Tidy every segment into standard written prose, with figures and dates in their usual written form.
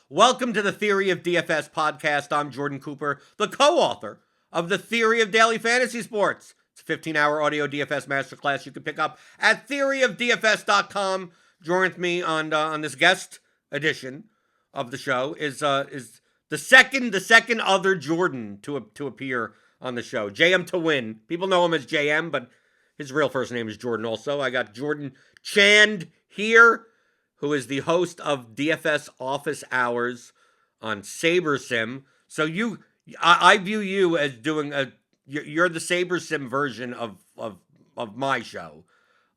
Welcome to the Theory of DFS podcast. I'm Jordan Cooper, the co-author of The Theory of Daily Fantasy Sports. It's a 15-hour audio DFS masterclass you can pick up at theoryofdfs.com. Join with me on this guest edition of the show is the second other Jordan to appear on the show. JM to win. People know him as JM, but his real first name is Jordan also. I got Jordan Chand here, who is the host of DFS Office Hours on SaberSim. So I view you as you're the SaberSim version of my show,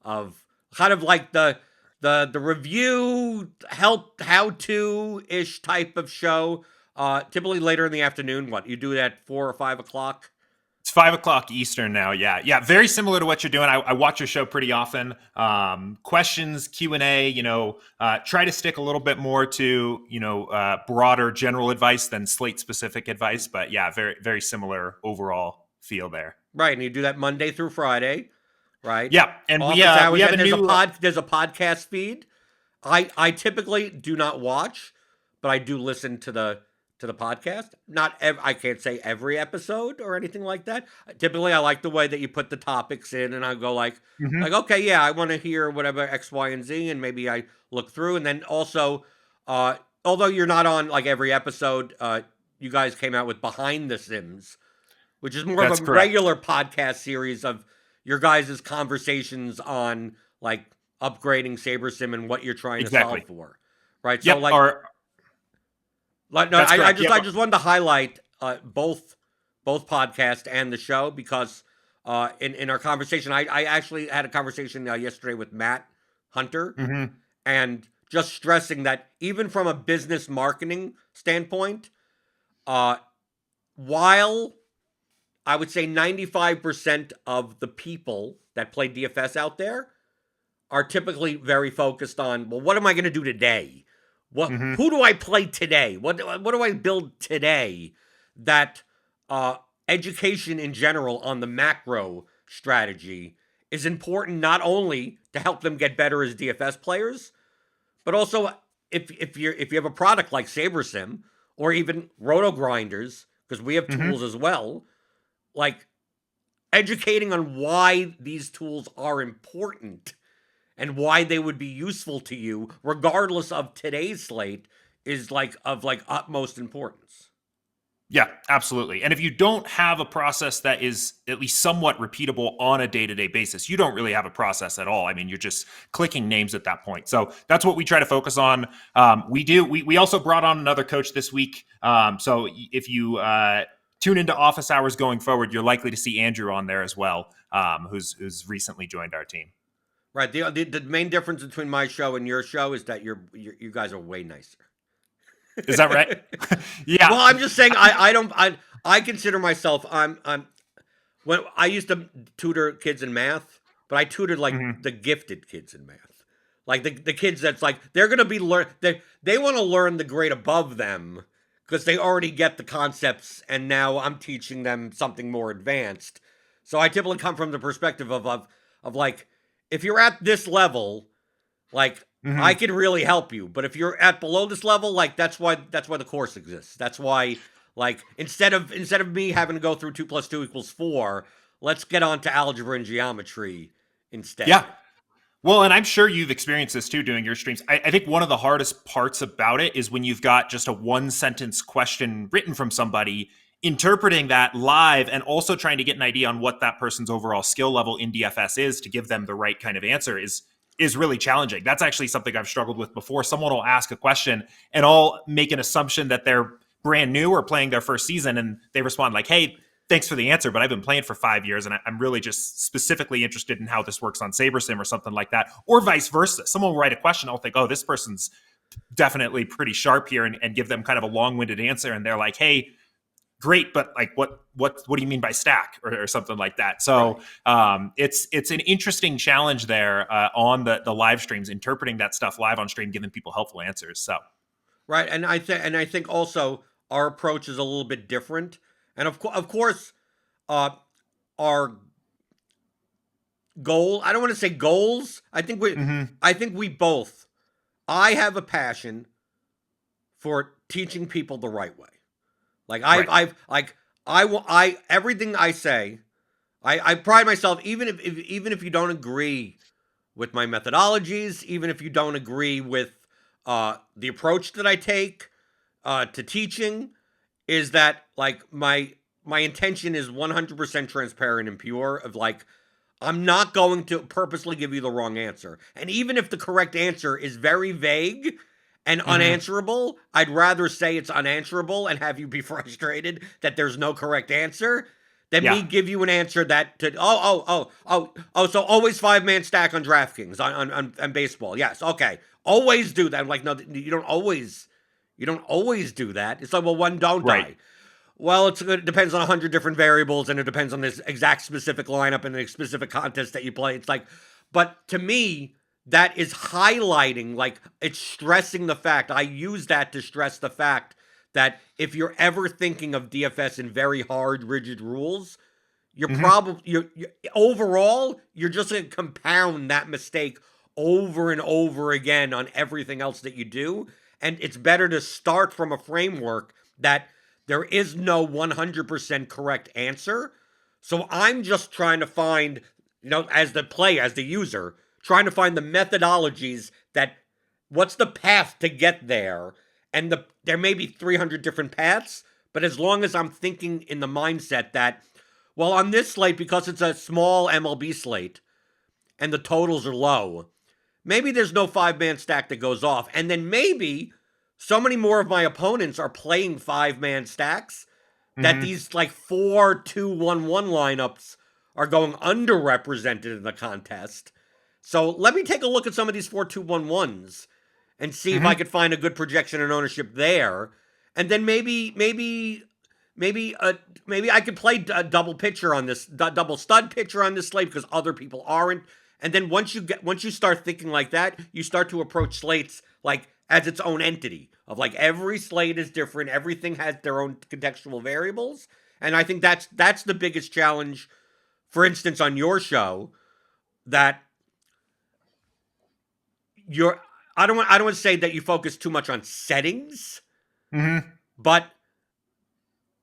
of kind of like the review how to ish type of show. Typically later in the afternoon. What you do it at 4 or 5 o'clock? It's 5 o'clock Eastern now. Yeah. Very similar to what you're doing. I watch your show pretty often. Questions, Q&A, try to stick a little bit more to, broader general advice than slate specific advice. But yeah, very, very similar overall feel there. Right. And you do that Monday through Friday, right? Yeah. And we have a new... There's a podcast feed. I typically do not watch, but I do listen to the podcast. I can't say every episode or anything like that. Typically, I like the way that you put the topics in, and I go like, okay, yeah, I want to hear whatever X, Y, and Z, and maybe I look through. And then also, although you're not on like every episode, you guys came out with Behind the Sims, which is more of a regular podcast series of your guys' conversations on like upgrading SaberSim and what you're trying to solve for, right? Yep. So I just wanted to highlight both podcast and the show because in our conversation, I actually had a conversation yesterday with Matt Hunter, and just stressing that even from a business marketing standpoint, while I would say 95% of the people that play DFS out there are typically very focused on, well, what am I going to do today? Who do I play today? What do I build today? That education in general on the macro strategy is important, not only to help them get better as DFS players, but also if you have a product like SaberSim or even Roto Grinders, because we have tools as well, like educating on why these tools are important and why they would be useful to you, regardless of today's slate, is of utmost importance. Yeah, absolutely. And if you don't have a process that is at least somewhat repeatable on a day-to-day basis, you don't really have a process at all. I mean, you're just clicking names at that point. So that's what we try to focus on. We also brought on another coach this week. So if you tune into office hours going forward, you're likely to see Andrew on there as well, who's recently joined our team. Right. The main difference between my show and your show is that you guys are way nicer. Is that right? Yeah. Well, I'm just saying I consider myself when I used to tutor kids in math, but I tutored the gifted kids in math. Like the kids that's like they're going to be they want to learn the grade above them because they already get the concepts, and now I'm teaching them something more advanced. So I typically come from the perspective of like, if you're at this level, I can really help you. But if you're at below this level, that's why the course exists. That's why, instead of me having to go through 2 + 2 = 4, let's get on to algebra and geometry instead. Yeah. Well, and I'm sure you've experienced this too doing your streams. I think one of the hardest parts about it is when you've got just a 1-sentence question written from somebody, interpreting that live and also trying to get an idea on what that person's overall skill level in DFS is to give them the right kind of answer is really challenging. That's actually something I've struggled with before. Someone will ask a question and I'll make an assumption that they're brand new or playing their first season, and they respond like, hey, thanks for the answer, but I've been playing for 5 years and I'm really just specifically interested in how this works on SaberSim or something like that, or vice versa. Someone will write a question, I'll think, oh, this person's definitely pretty sharp here, and give them kind of a long-winded answer, and they're like, hey, great, but what do you mean by stack or something like that? So it's an interesting challenge there on the live streams, interpreting that stuff live on stream, giving people helpful answers. So right, and I think also our approach is a little bit different, and of course, our goal. I don't want to say goals. I think we both. I have a passion for teaching people the right way. Like everything I say, I pride myself, even if you don't agree with my methodologies, even if you don't agree with the approach that I take to teaching, is that like my intention is 100% transparent and pure. Of like, I'm not going to purposely give you the wrong answer, and even if the correct answer is very vague and unanswerable, I'd rather say it's unanswerable and have you be frustrated that there's no correct answer than me give you an answer that to so always 5-man stack on DraftKings on baseball. Yes, okay, always do that. I'm like, no, you don't always do that. It's like, well, when don't I? Well, it depends on 100 different variables, and it depends on this exact specific lineup and the specific contest that you play. It's like, but to me, that is highlighting, like, it's stressing the fact. I use that to stress the fact that if you're ever thinking of DFS in very hard, rigid rules, you're overall, you're just going to compound that mistake over and over again on everything else that you do. And it's better to start from a framework that there is no 100% correct answer. So I'm just trying to find, as the user, trying to find the methodologies that, what's the path to get there? And there may be 300 different paths, but as long as I'm thinking in the mindset that, well, on this slate, because it's a small MLB slate and the totals are low, maybe there's no 5-man stack that goes off. And then maybe so many more of my opponents are playing 5-man stacks that these like 4-2-1-1 lineups are going underrepresented in the contest. So let me take a look at some of these 4-2-1-1s and see if I could find a good projection and ownership there. And then maybe I could play a double pitcher on this, double stud pitcher on this slate because other people aren't. And then once you start thinking like that, you start to approach slates like as its own entity of like every slate is different. Everything has their own contextual variables. And I think that's the biggest challenge, for instance, on your show, that I don't want to say that you focus too much on settings, but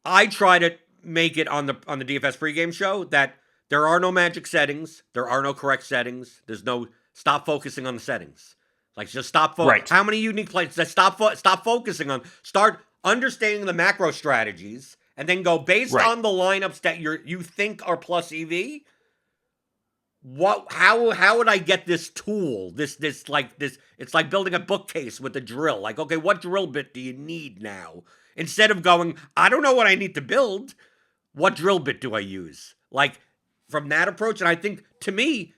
I try to make it on the DFS pregame show that there are no magic settings, there are no correct settings. There's no stop focusing on the settings. Like, just stop focusing. Right. How many unique plays? Stop focusing on. Start understanding the macro strategies, and then go based on the lineups that you think are plus EV. How would I get this tool? This. It's like building a bookcase with a drill. Like, okay, what drill bit do you need now? Instead of going, I don't know what I need to build. What drill bit do I use? Like, from that approach, and I think, to me,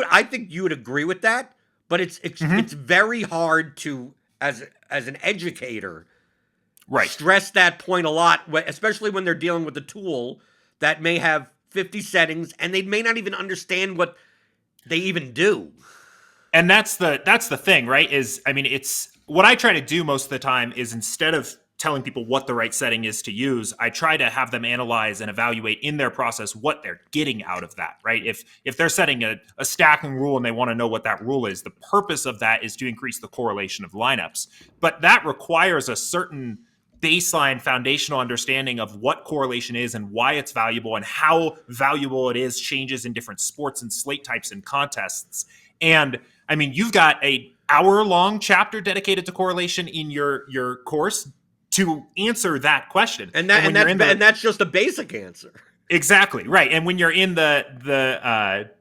I think you would agree with that. But it's very hard to, as an educator, stress that point a lot, especially when they're dealing with a tool that may have 50 settings and they may not even understand what they even do. And that's the thing, right? It's what I try to do most of the time is, instead of telling people what the right setting is to use, I try to have them analyze and evaluate in their process what they're getting out of that, right? If they're setting a stacking rule and they want to know what that rule is, the purpose of that is to increase the correlation of lineups. But that requires a certain baseline foundational understanding of what correlation is and why it's valuable and how valuable it is changes in different sports and slate types and contests. And you've got a hour-long chapter dedicated to correlation in your course to answer that question. And that's just a basic answer. Exactly, right. And when you're in the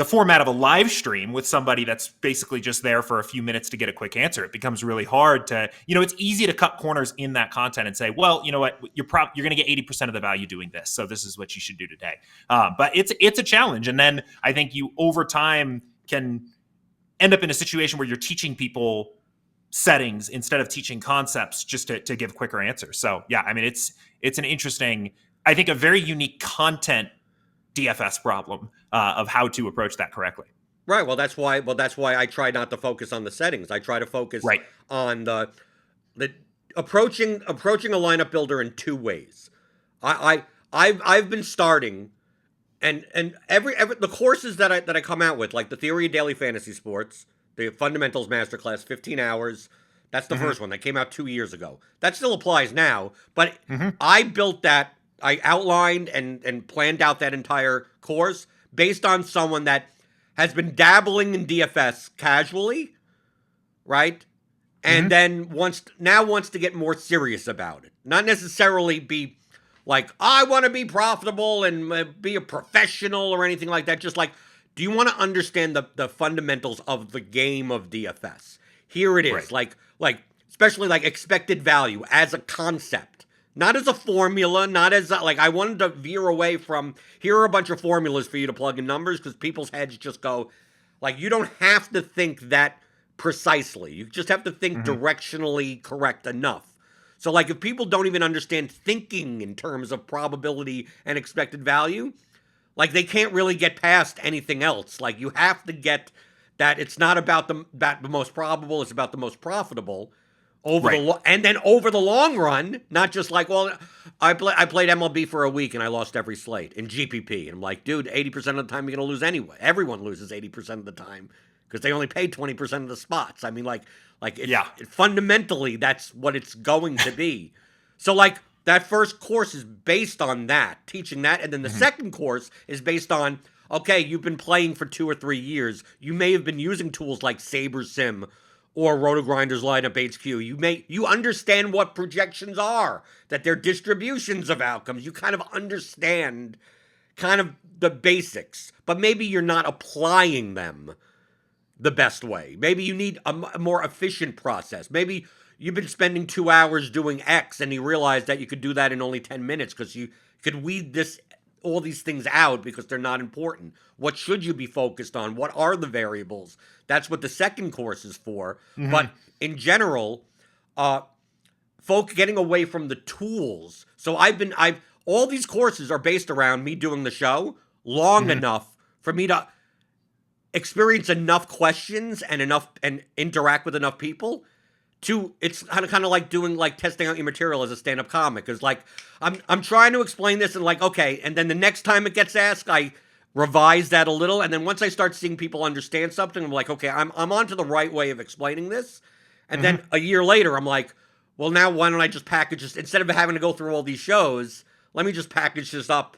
format of a live stream with somebody that's basically just there for a few minutes to get a quick answer, it becomes really hard to, it's easy to cut corners in that content and say, well, you know what, you're going to get 80% of the value doing this, so this is what you should do today. But it's a challenge. And then I think you, over time, can end up in a situation where you're teaching people settings instead of teaching concepts just to give quicker answers. So yeah, it's an interesting, I think, a very unique content DFS problem of how to approach that correctly. Right. Well, that's why I try not to focus on the settings. I try to focus on the approaching a lineup builder in two ways. I've been starting, and every the courses that I come out with, like the Theory of Daily Fantasy Sports, the Fundamentals Masterclass, 15 hours, That's the first one that came out 2 years ago. That still applies now, but I built that. I outlined and planned out that entire course based on someone that has been dabbling in DFS casually, right? And then wants to get more serious about it. Not necessarily be like, I want to be profitable and be a professional or anything like that. Just like, do you want to understand the fundamentals of the game of DFS? Here it is. Right. Like especially like expected value as a concept. Not as a formula, not as like I wanted to veer away from here are a bunch of formulas for you to plug in numbers because people's heads just go like you don't have to think that precisely. You just have to think directionally correct enough. So like if people don't even understand thinking in terms of probability and expected value, like they can't really get past anything else. Like you have to get that it's not about the most probable, it's about the most profitable. Over the long run, not just like, well, I played MLB for a week and I lost every slate in GPP. And I'm like, dude, 80% of the time you're going to lose anyway. Everyone loses 80% of the time because they only pay 20% of the spots. I mean, fundamentally, that's what it's going to be. So like that first course is based on that, teaching that. And then the second course is based on, okay, you've been playing for 2 or 3 years. You may have been using tools like SaberSim or RotoGrinders Lineup HQ. You understand what projections are, that they're distributions of outcomes. You kind of understand kind of the basics, but maybe you're not applying them the best way. Maybe you need a more efficient process. Maybe you've been spending 2 hours doing X and you realize that you could do that in only 10 minutes because you could weed all these things out because they're not important. What should you be focused on? What are the variables? That's what the second course is for. But in general, getting away from the tools. So all these courses are based around me doing the show long enough for me to experience enough questions and interact with enough people it's kind of like doing like testing out your material as a stand-up comic. Because like I'm trying to explain this and like, okay, and then the next time it gets asked, I revise that a little, and then once I start seeing people understand something, I'm like, okay, I'm onto the right way of explaining this. And then a year later, I'm like, well, now why don't I just package this instead of having to go through all these shows? Let me just package this up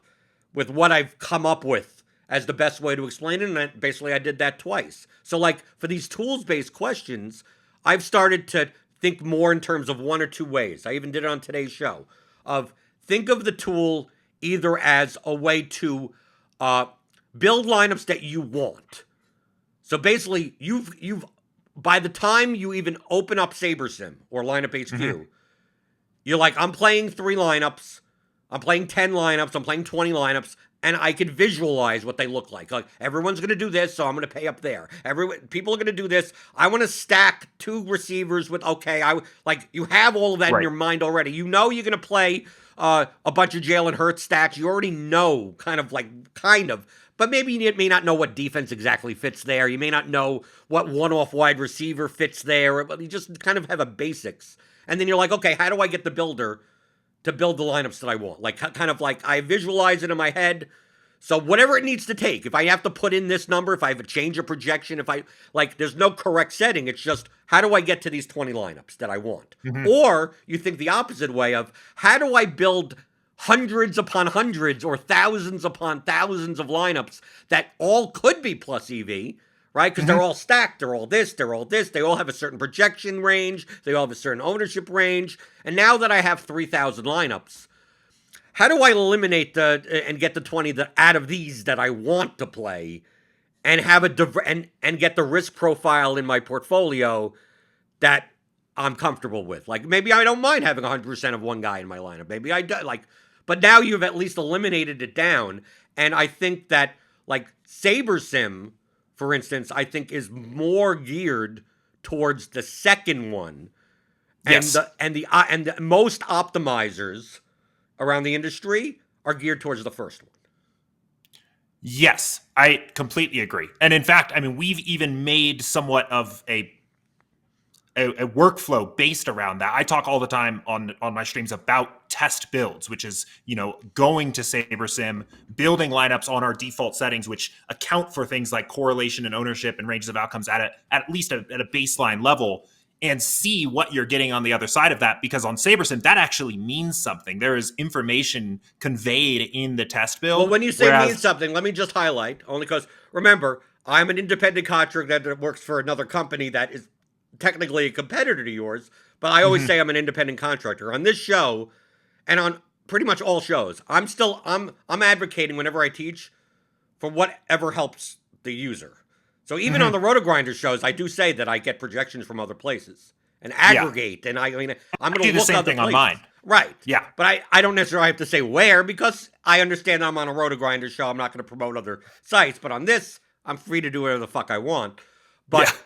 with what I've come up with as the best way to explain it. And basically, I did that twice. So like for these tools-based questions, I've started to think more in terms of 1 or 2 ways. I even did it on today's show of think of the tool either as a way to build lineups that you want. So basically, you've by the time you even open up SaberSim or Lineup HQ, you're like, I'm playing 3 lineups, I'm playing 10 lineups, I'm playing 20 lineups, and I could visualize what they look like. Like, everyone's going to do this, so I'm going to pay up there. People are going to do this. I want to stack 2 receivers with, you have all of that in your mind already. You know you're going to play a bunch of Jalen Hurts stacks. You already know, kind of. But maybe you may not know what defense exactly fits there. You may not know what one-off wide receiver fits there. But you just kind of have a basics. And then you're like, okay, how do I get the builder to build the lineups that I want? Like, kind of like I visualize it in my head. So whatever it needs to take, if I have to put in this number, if I have to change a projection, there's no correct setting. It's just, how do I get to these 20 lineups that I want? Or you think the opposite way of, how do I build hundreds upon hundreds or thousands upon thousands of lineups that all could be plus EV, right? Because they're all stacked, they're all this, they all have a certain projection range, they all have a certain ownership range. And now that I have 3,000 lineups, how do I eliminate and get the 20 out of these that I want to play and have and get the risk profile in my portfolio that I'm comfortable with? Like, maybe I don't mind having 100% of one guy in my lineup. Maybe I do, but now you've at least eliminated it down. And I think that, like, SaberSim, for instance, I think is more geared towards the second one. Yes. And the most optimizers around the industry are geared towards the first one. Yes, I completely agree. And in fact, I mean, we've even made somewhat of a workflow based around that. I talk all the time on my streams about test builds, which is, going to SaberSim, building lineups on our default settings, which account for things like correlation and ownership and ranges of outcomes at least at a baseline level. and see what you're getting on the other side of that, because on SaberSim, that actually means something. There is information conveyed in the test build. Well, when you say means something, let me just highlight, only because, remember, I'm an independent contractor that works for another company that is technically a competitor to yours, but I always say I'm an independent contractor. On this show, and on pretty much all shows, I'm advocating whenever I teach for whatever helps the user. So even on the RotoGrinder shows, I do say that I get projections from other places and aggregate. And I'm going to do the look same other thing places. on mine. Right. Yeah. But I don't necessarily have to say where, because I understand I'm on a RotoGrinder show. I'm not going to promote other sites. But on this, I'm free to do whatever the fuck I want. But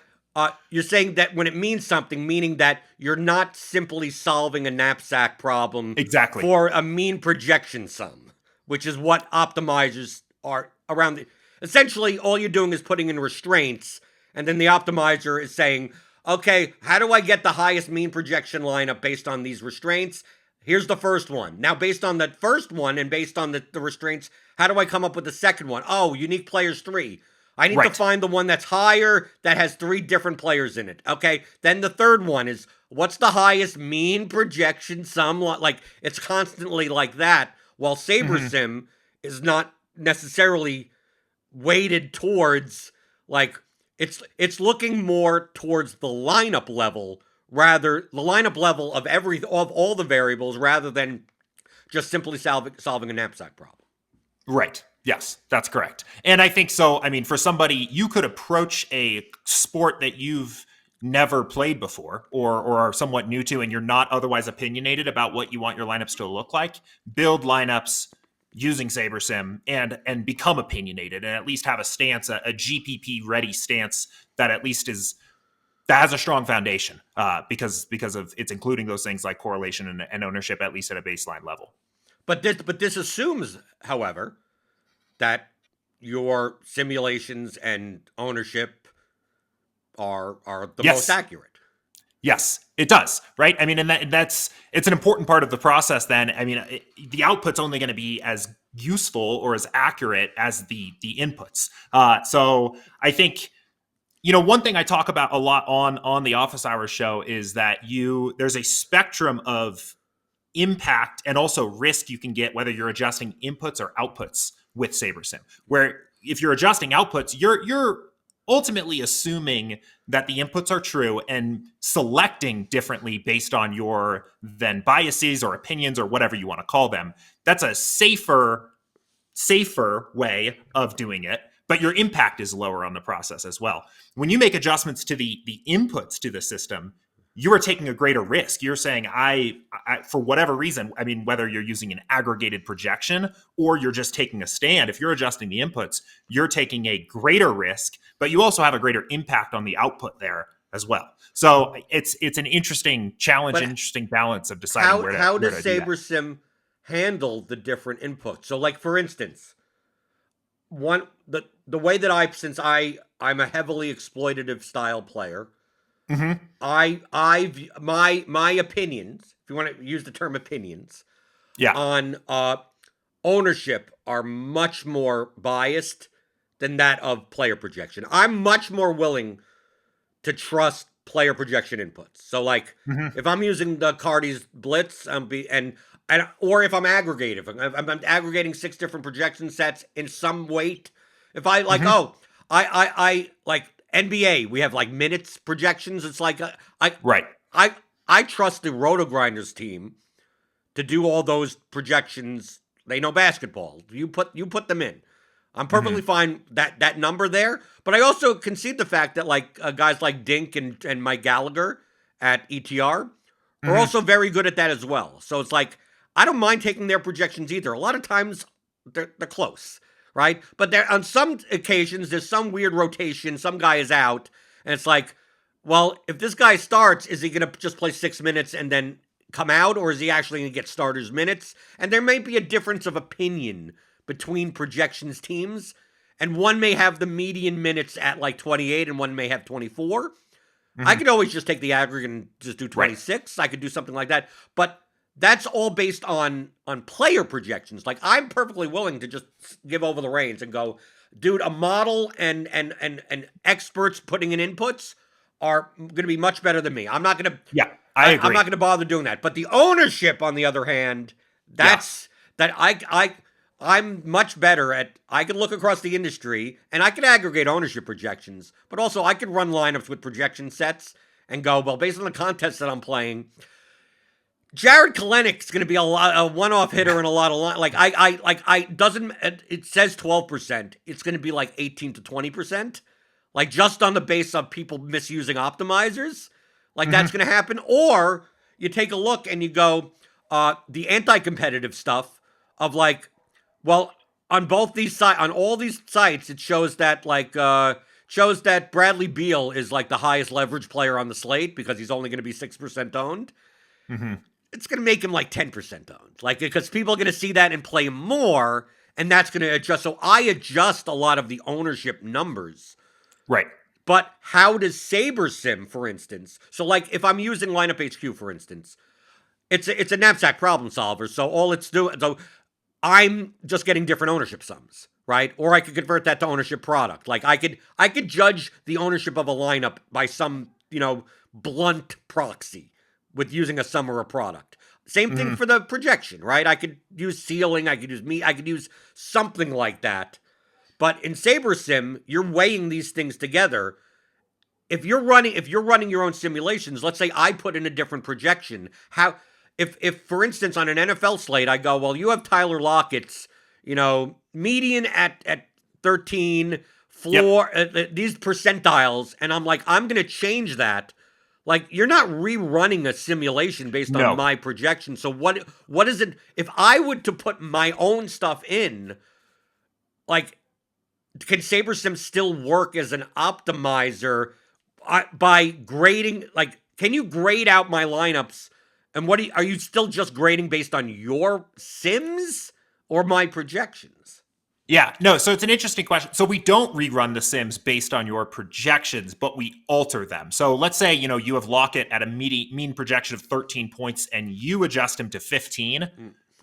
you're saying that when it means something, meaning that you're not simply solving a knapsack problem for a mean projection sum, which is what optimizers are around the... Essentially, all you're doing is putting in restraints, and then the optimizer is saying, okay, how do I get the highest mean projection lineup based on these restraints? Here's the first one. Now, based on that first one and based on the restraints, how do I come up with the second one? Oh, unique players 3. I need to find the one that's higher that has 3 different players in it. Okay, then the third one is, what's the highest mean projection sum? Like, it's constantly like that, while SaberSim is not necessarily weighted towards, like, it's looking more towards the lineup level, rather the lineup level of all the variables, rather than just simply solving a knapsack problem. Right. Yes, that's correct. And I think so. I mean, for somebody, you could approach a sport that you've never played before or are somewhat new to, and you're not otherwise opinionated about what you want your lineups to look like, build lineups using SaberSim and become opinionated, and at least have a stance, a GPP ready stance that at least that has a strong foundation because of it's including those things like correlation and ownership, at least at a baseline level. But this assumes, however, that your simulations and ownership are the most accurate. Yes, it does, right? I mean, and it's an important part of the process then. I mean, the output's only going to be as useful or as accurate as the inputs. So I think, one thing I talk about a lot on the Office Hours show is that there's a spectrum of impact and also risk you can get whether you're adjusting inputs or outputs with SaberSim, where if you're adjusting outputs, you're ultimately assuming that the inputs are true and selecting differently based on your then biases or opinions or whatever you want to call them. That's a safer way of doing it, but your impact is lower on the process as well. When you make adjustments to the inputs to the system, you are taking a greater risk. You're saying, I for whatever reason, I mean, whether you're using an aggregated projection or you're just taking a stand, if you're adjusting the inputs, you're taking a greater risk, but you also have a greater impact on the output there as well. So it's an interesting challenge, interesting balance of deciding how does SaberSim handle the different inputs? So, like, for instance, the way that since I'm a heavily exploitative style player, my opinions, if you want to use the term opinions, on ownership are much more biased than that of player projection. I'm much more willing to trust player projection inputs. So, like, if I'm using the Cardi's Blitz, or if I'm aggregating, if I'm aggregating 6 different projection sets in some weight, if I like, I like NBA, we have like minutes projections. It's like I trust the RotoGrinders team to do all those projections. They know basketball. You put them in. I'm perfectly fine that number there. But I also concede the fact that like guys like Dink and Mike Gallagher at ETR are also very good at that as well. So it's like I don't mind taking their projections either. A lot of times they're close. Right? But on some occasions, there's some weird rotation. Some guy is out. And it's like, well, if this guy starts, is he going to just play 6 minutes and then come out? Or is he actually going to get starters minutes? And there may be a difference of opinion between projections teams. And one may have the median minutes at like 28 and one may have 24. I could always just take the aggregate and just do 26. I could do something like that. But that's all based on player projections. Like, I'm perfectly willing to just give over the reins and go, dude, a model and experts putting in inputs are going to be much better than me. I'm not going to. Yeah, I agree. I'm not going to bother doing that. But the ownership, on the other hand, that's that I'm much better at. I can look across the industry and I can aggregate ownership projections, but also I can run lineups with projection sets and go, well, based on the contest that I'm playing, Jared Kalenick's going to be a one-off hitter and a lot of it says 12%. It's going to be like 18 to 20%. Like just on the base of people misusing optimizers. Like that's going to happen. Or you take a look and you go, the anti-competitive stuff of like, well, on all these sites, it shows that Bradley Beal is like the highest leverage player on the slate because he's only going to be 6% owned. Mm-hmm. It's going to make him like 10% owned. Like, because people are going to see that and play more, and that's going to adjust. So I adjust a lot of the ownership numbers. Right. But how does SaberSim, for instance, so like if I'm using Lineup HQ, for instance, it's a knapsack problem solver. So all it's doing, so I'm just getting different ownership sums, right? Or I could convert that to ownership product. Like I could judge the ownership of a lineup by some, blunt proxy with using a sum or a product. Same thing for the projection, right? I could use ceiling, I could use something like that. But in SaberSim, you're weighing these things together. If you're running your own simulations, let's say I put in a different projection. If for instance on an NFL slate I go, well, you have Tyler Lockett's, median at 13, floor these percentiles, and I'm like, I'm going to change that. Like, you're not rerunning a simulation based on my projection. So what is it? If I would to put my own stuff in, like, can SaberSim still work as an optimizer by grading? Like, can you grade out my lineups? And are you still just grading based on your sims or my projections? Yeah, no, so it's an interesting question. So we don't rerun the sims based on your projections, but we alter them. So let's say, you have Lockett at a mean projection of 13 points and you adjust him to 15.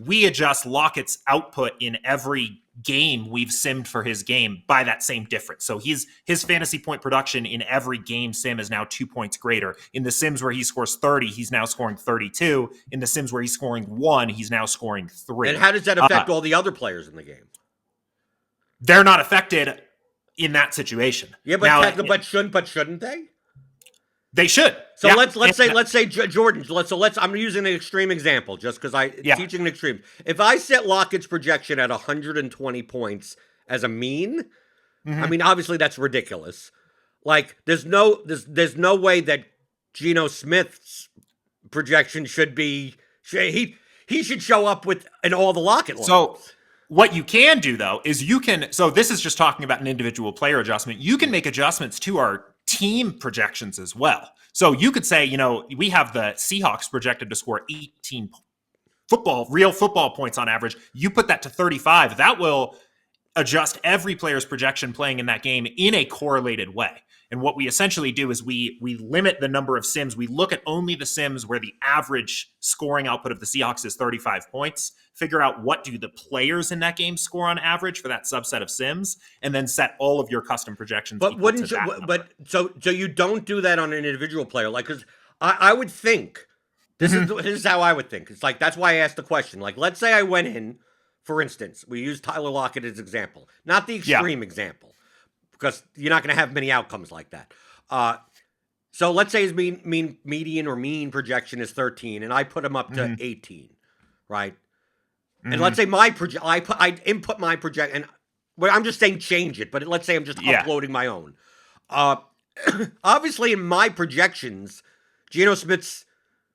We adjust Lockett's output in every game we've simmed for his game by that same difference. So his fantasy point production in every game sim is now 2 points greater. In the sims where he scores 30, he's now scoring 32. In the sims where he's scoring 1, he's now scoring 3. And how does that affect all the other players in the game? They're not affected in that situation. Yeah, but shouldn't they? They should. So let's say Jordan. I'm using an extreme example just because teaching an extreme. If I set Lockett's projection at 120 points as a mean, I mean obviously that's ridiculous. Like there's no way that Geno Smith's projection should be. He should show up with all the Lockett lines. So what you can do though is so this is just talking about an individual player adjustment. You can make adjustments to our team projections as well. So you could say, we have the Seahawks projected to score 18 real football points on average. You put that to 35. That will adjust every player's projection playing in that game in a correlated way. And what we essentially do is we limit the number of sims. We look at only the sims where the average scoring output of the Seahawks is 35 points, figure out what do the players in that game score on average for that subset of sims, and then set all of your custom projections. But wouldn't you? But so you don't do that on an individual player, like because I would think this is how I would think. It's like that's why I asked the question. Like let's say I went in, for instance, we use Tyler Lockett as example, not the extreme example. Because you're not going to have many outcomes like that. So let's say his median or mean projection is 13, and I put him up to 18, right? And let's say I input my project, and I'm just saying change it, but let's say I'm just uploading my own. Obviously, in my projections, Geno Smith's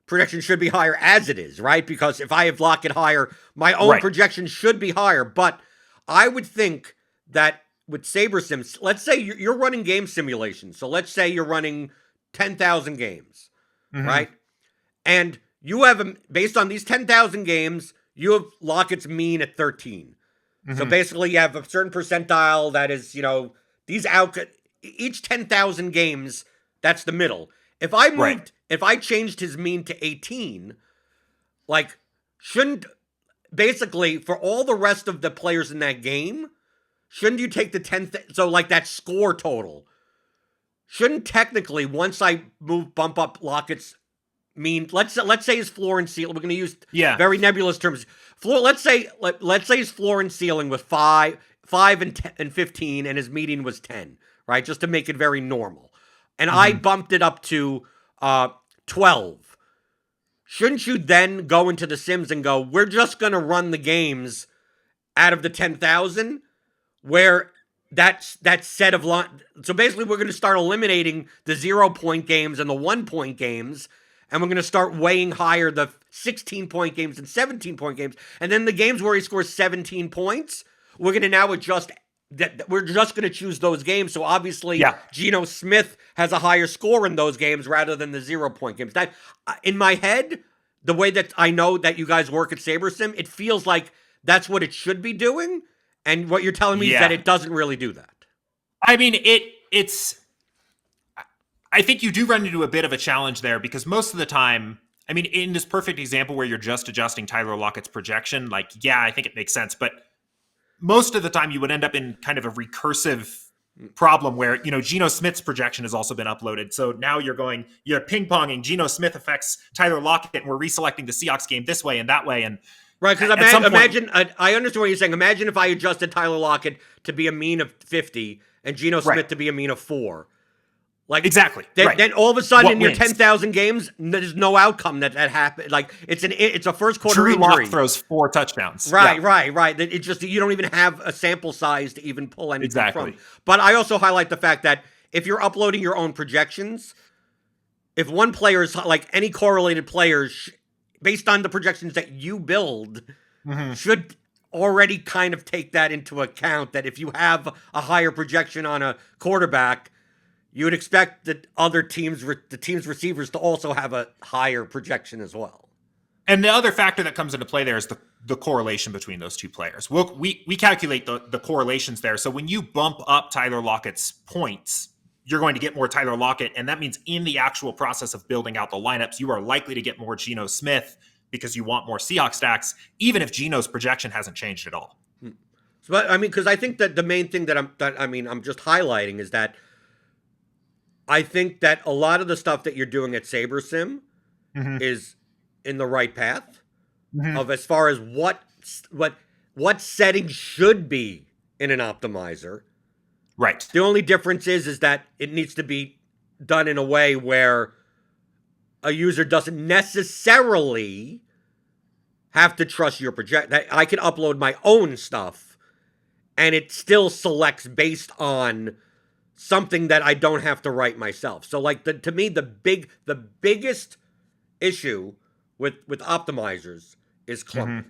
projection should be higher as it is, right? Because if I have Lockett higher, my own projection should be higher. But I would think that with SaberSim, let's say you're running game simulations. So let's say you're running 10,000 games, right? And you have, based on these 10,000 games, you have Lockett's mean at 13. So basically you have a certain percentile that is, each 10,000 games, that's the middle. If I changed his mean to 18, like, basically for all the rest of the players in that game, shouldn't you take the 10th? So like that score total, shouldn't technically, once I bump up Lockett's mean, let's say his floor and ceiling, we're going to use very nebulous terms. Floor, let's say his floor and ceiling was 5 and 15, and his median was 10, right? Just to make it very normal. And I bumped it up to 12. Shouldn't you then go into the Sims and go, we're just going to run the games out of the 10,000 where that set of so basically we're going to start eliminating the 0-point games and the 1-point games, and we're going to start weighing higher the 16-point games and 17-point games, and then the games where he scores 17 points, we're going to now adjust that we're just going to choose those games. So obviously Geno Smith has a higher score in those games rather than the 0-point games. That, in my head, the way that I know that you guys work at SaberSim, it feels like that's what it should be doing. And what you're telling me is that it doesn't really do that. I mean, it's... I think you do run into a bit of a challenge there because most of the time, I mean, in this perfect example where you're just adjusting Tyler Lockett's projection, like, yeah, I think it makes sense. But most of the time you would end up in kind of a recursive problem where, Geno Smith's projection has also been uploaded. So now you're ping-ponging. Geno Smith affects Tyler Lockett, and we're reselecting the Seahawks game this way and that way. And right, because imagine, I understand what you're saying. Imagine if I adjusted Tyler Lockett to be a mean of 50 and Geno Smith to be a mean of 4. Like exactly. Then all of a sudden in your 10,000 games, there's no outcome that happened. Like it's a first quarter Drew injury. Lock throws 4 touchdowns. Right. It just, you don't even have a sample size to even pull anything from. But I also highlight the fact that if you're uploading your own projections, if one player is like any correlated players, based on the projections that you build, should already kind of take that into account. That if you have a higher projection on a quarterback, you would expect that other teams, the team's receivers, to also have a higher projection as well. And the other factor that comes into play there is the correlation between those two players. We calculate the correlations there. So when you bump up Tyler Lockett's points, you're going to get more Tyler Lockett. And that means in the actual process of building out the lineups, you are likely to get more Geno Smith because you want more Seahawks stacks, even if Geno's projection hasn't changed at all. So, I mean, because I think that the main thing that I'm just highlighting is that I think that a lot of the stuff that you're doing at SaberSim is in the right path of as far as what settings should be in an optimizer. Right. The only difference is that it needs to be done in a way where a user doesn't necessarily have to trust your project. I can upload my own stuff and it still selects based on something that I don't have to write myself. So like to me, the biggest issue with optimizers is clumping.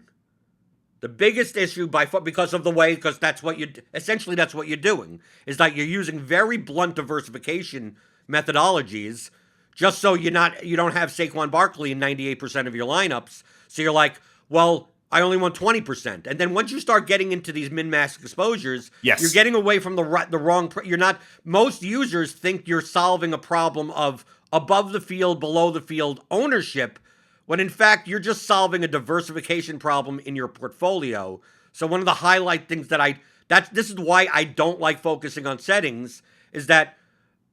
The biggest issue because that's what you're doing, is that you're using very blunt diversification methodologies just so you don't have Saquon Barkley in 98% of your lineups. So you're like, well, I only want 20%. And then once you start getting into these min-max exposures, you're getting away from the wrong... Most users think you're solving a problem of above the field, below the field ownership, when in fact you're just solving a diversification problem in your portfolio. So one of the highlight things this is why I don't like focusing on settings, is that,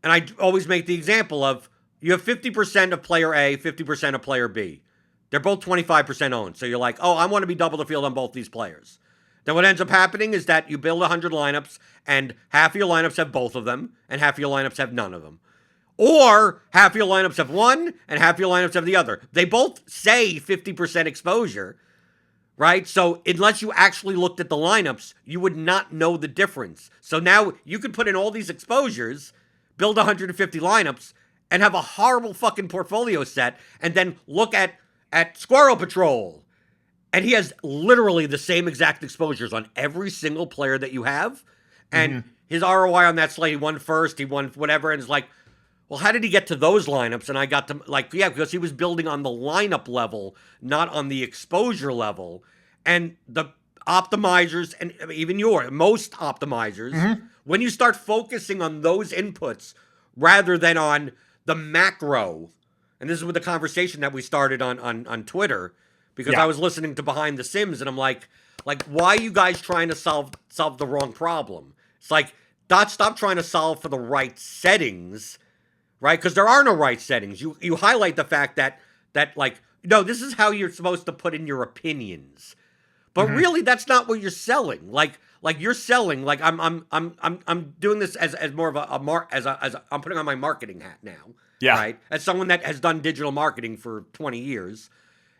and I always make the example of, you have 50% of player A, 50% of player B. They're both 25% owned. So you're like, oh, I want to be double the field on both these players. Then what ends up happening is that you build 100 lineups, and half of your lineups have both of them, and half of your lineups have none of them. Or half of your lineups have one, and half of your lineups have the other. They both say 50% exposure, right? So unless you actually looked at the lineups, you would not know the difference. So now you could put in all these exposures, build 150 lineups, and have a horrible fucking portfolio set, and then look at Squirrel Patrol, and he has literally the same exact exposures on every single player that you have, and his ROI on that slate, he won first, he won whatever, and it's like, well, how did he get to those lineups? And I got to, because he was building on the lineup level, not on the exposure level, and the optimizers, and even most optimizers, when you start focusing on those inputs rather than on the macro. And this is with the conversation that we started on Twitter, because I was listening to Behind the Sims, and I'm like, why are you guys trying to solve the wrong problem? It's like, stop trying to solve for the right settings, right? Because there are no right settings. You highlight the fact that like, no, this is how you're supposed to put in your opinions. But really, that's not what you're selling. Like you're selling. Like I'm doing this as more of I'm putting on my marketing hat now. Yeah. Right. As someone that has done digital marketing for 20 years,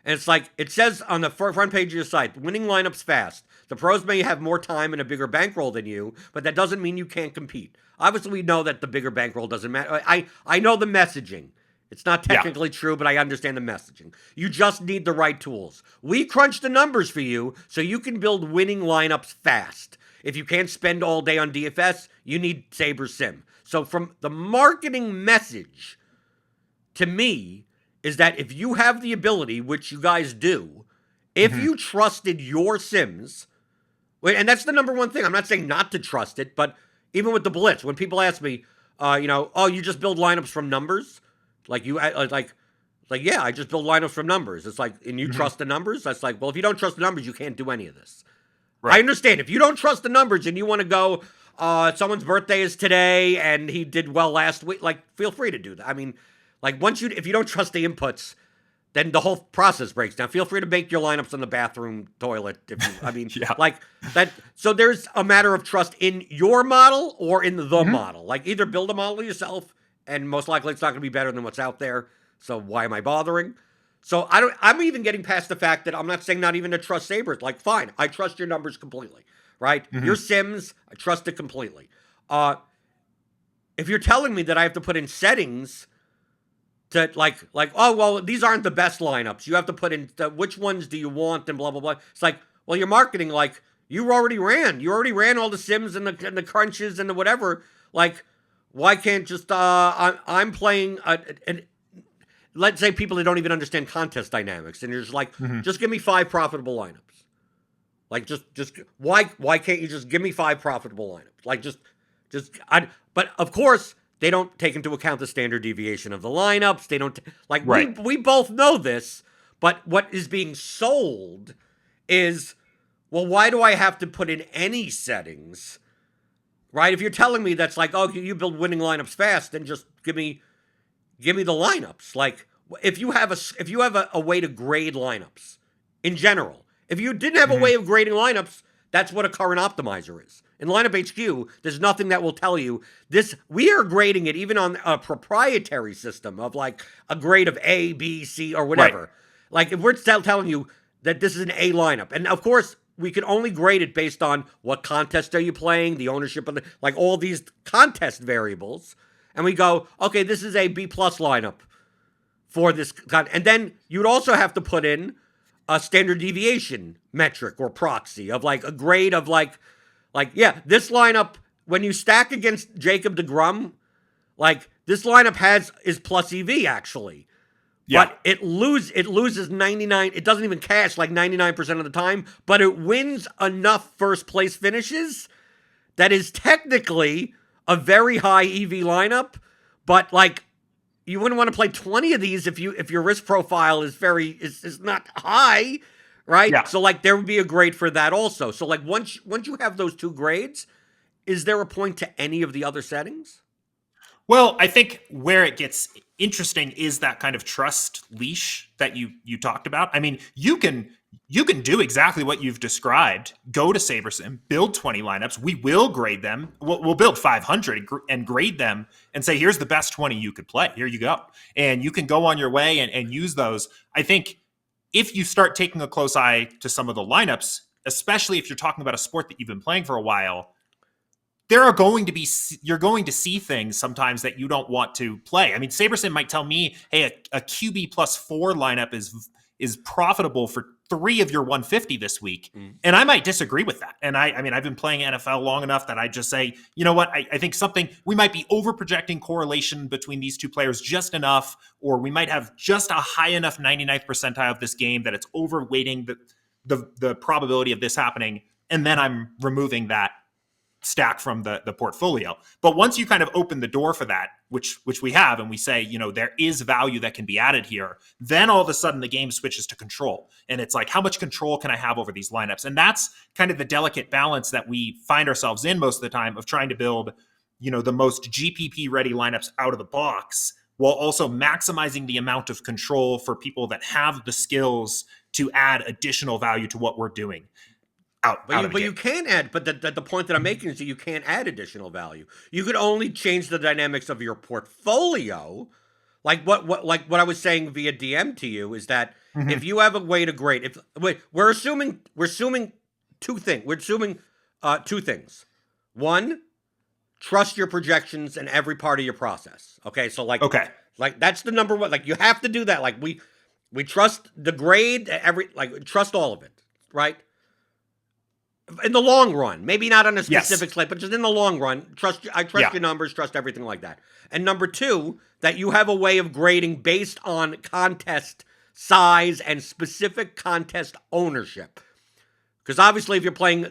and it's like it says on the front page of your site, winning lineups fast. The pros may have more time and a bigger bankroll than you, but that doesn't mean you can't compete. Obviously, we know that the bigger bankroll doesn't matter. I know the messaging. It's not technically true, but I understand the messaging. You just need the right tools. We crunch the numbers for you so you can build winning lineups fast. If you can't spend all day on DFS, you need SaberSim. So from the marketing message to me is that if you have the ability, which you guys do, if you trusted your Sims, and that's the number one thing. I'm not saying not to trust it, but even with the Blitz, when people ask me, oh, you just build lineups from numbers? Like yeah, I just build lineups from numbers. It's like, and you trust the numbers? That's like, well, if you don't trust the numbers, you can't do any of this. Right. I understand. If you don't trust the numbers and you want to go, someone's birthday is today and he did well last week, like, feel free to do that. I mean, like, if you don't trust the inputs, then the whole process breaks down. Feel free to make your lineups on the bathroom toilet. Like that. So there's a matter of trust in your model or in the model. Like, either build a model yourself, and most likely it's not going to be better than what's out there. So why am I bothering? So I'm even getting past the fact that I'm not saying not even to trust Sabres. Like, fine, I trust your numbers completely, right? Your Sims, I trust it completely. If you're telling me that I have to put in settings to like, oh, well, these aren't the best lineups. You have to put in which ones do you want and blah, blah, blah. It's like, well, your marketing, like, you already ran all the Sims and the crunches and the whatever. Like, why can't just, I'm playing, let's say people that don't even understand contest dynamics, and you're just like, just give me 5 profitable lineups. Like, just why can't you just give me 5 profitable lineups? Like, but of course, they don't take into account the standard deviation of the lineups. They don't, we both know this, but what is being sold is, well, why do I have to put in any settings? Right? If you're telling me that's like, oh, you build winning lineups fast, then just give me the lineups. Like, if you have a way to grade lineups in general, if you didn't have a way of grading lineups, that's what a current optimizer is. In Lineup HQ, there's nothing that will tell you this. We are grading it even on a proprietary system of like a grade of A, B, C, or whatever. Right. Like, if we're telling you that this is an A lineup, and of course, we can only grade it based on what contest are you playing, the ownership of like all these contest variables. And we go, okay, this is a B+ lineup for this. And then you'd also have to put in a standard deviation metric or proxy of like a grade of like, yeah, this lineup, when you stack against Jacob deGrom, like, this lineup is plus EV actually. Yeah. But it loses 99. It doesn't even cash like 99% of the time, but it wins enough first place finishes that is technically a very high EV lineup. But like, you wouldn't want to play 20 of these if your risk profile is not high, right? Yeah. So like, there would be a grade for that also. So like, once you have those 2 grades, is there a point to any of the other settings? Well, I think where it gets interesting is that kind of trust leash that you talked about. I mean, you can do exactly what you've described. Go to SaberSim, build 20 lineups. We will grade them. We'll build 500 and grade them and say, here's the best 20 you could play. Here you go. And you can go on your way and use those. I think if you start taking a close eye to some of the lineups, especially if you're talking about a sport that you've been playing for a while, you're going to see things sometimes that you don't want to play. I mean, SaberSim might tell me, hey, a QB +4 lineup is profitable for 3 of your 150 this week. And I might disagree with that. And I mean, I've been playing NFL long enough that I just say, you know what, I think we might be over projecting correlation between these 2 players just enough, or we might have just a high enough 99th percentile of this game that it's overweighting the probability of this happening. And then I'm removing that stack from the portfolio. But once you kind of open the door for that, which we have, and we say, there is value that can be added here, then all of a sudden the game switches to control. And it's like, how much control can I have over these lineups? And that's kind of the delicate balance that we find ourselves in most of the time, of trying to build, the most GPP ready lineups out of the box, while also maximizing the amount of control for people that have the skills to add additional value to what we're doing. But you can't add. But the point that I'm making is that you can't add additional value. You could only change the dynamics of your portfolio. Like what I was saying via DM to you is that if you have a way to grade, we're assuming two things. We're assuming two things. One, trust your projections in every part of your process. Okay, so like that's the number one. Like, you have to do that. Like, we trust the grade, trust all of it, right? In the long run, maybe not on a specific slate, but just in the long run, I trust your numbers, trust everything like that. And number two, that you have a way of grading based on contest size and specific contest ownership. Because obviously, if you're playing,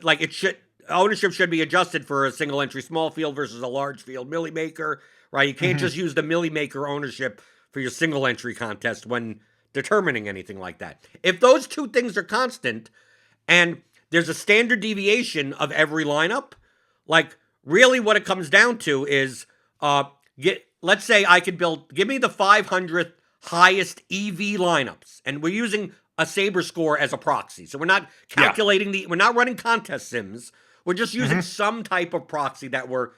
ownership should be adjusted for a single entry small field versus a large field milli maker, right? You can't just use the milli maker ownership for your single entry contest when determining anything like that. If those two things are constant, and there's a standard deviation of every lineup, like, really what it comes down to is, let's say I could give me the 500th highest EV lineups, and we're using a Saber score as a proxy. So we're not calculating we're not running contest sims. We're just using some type of proxy that we're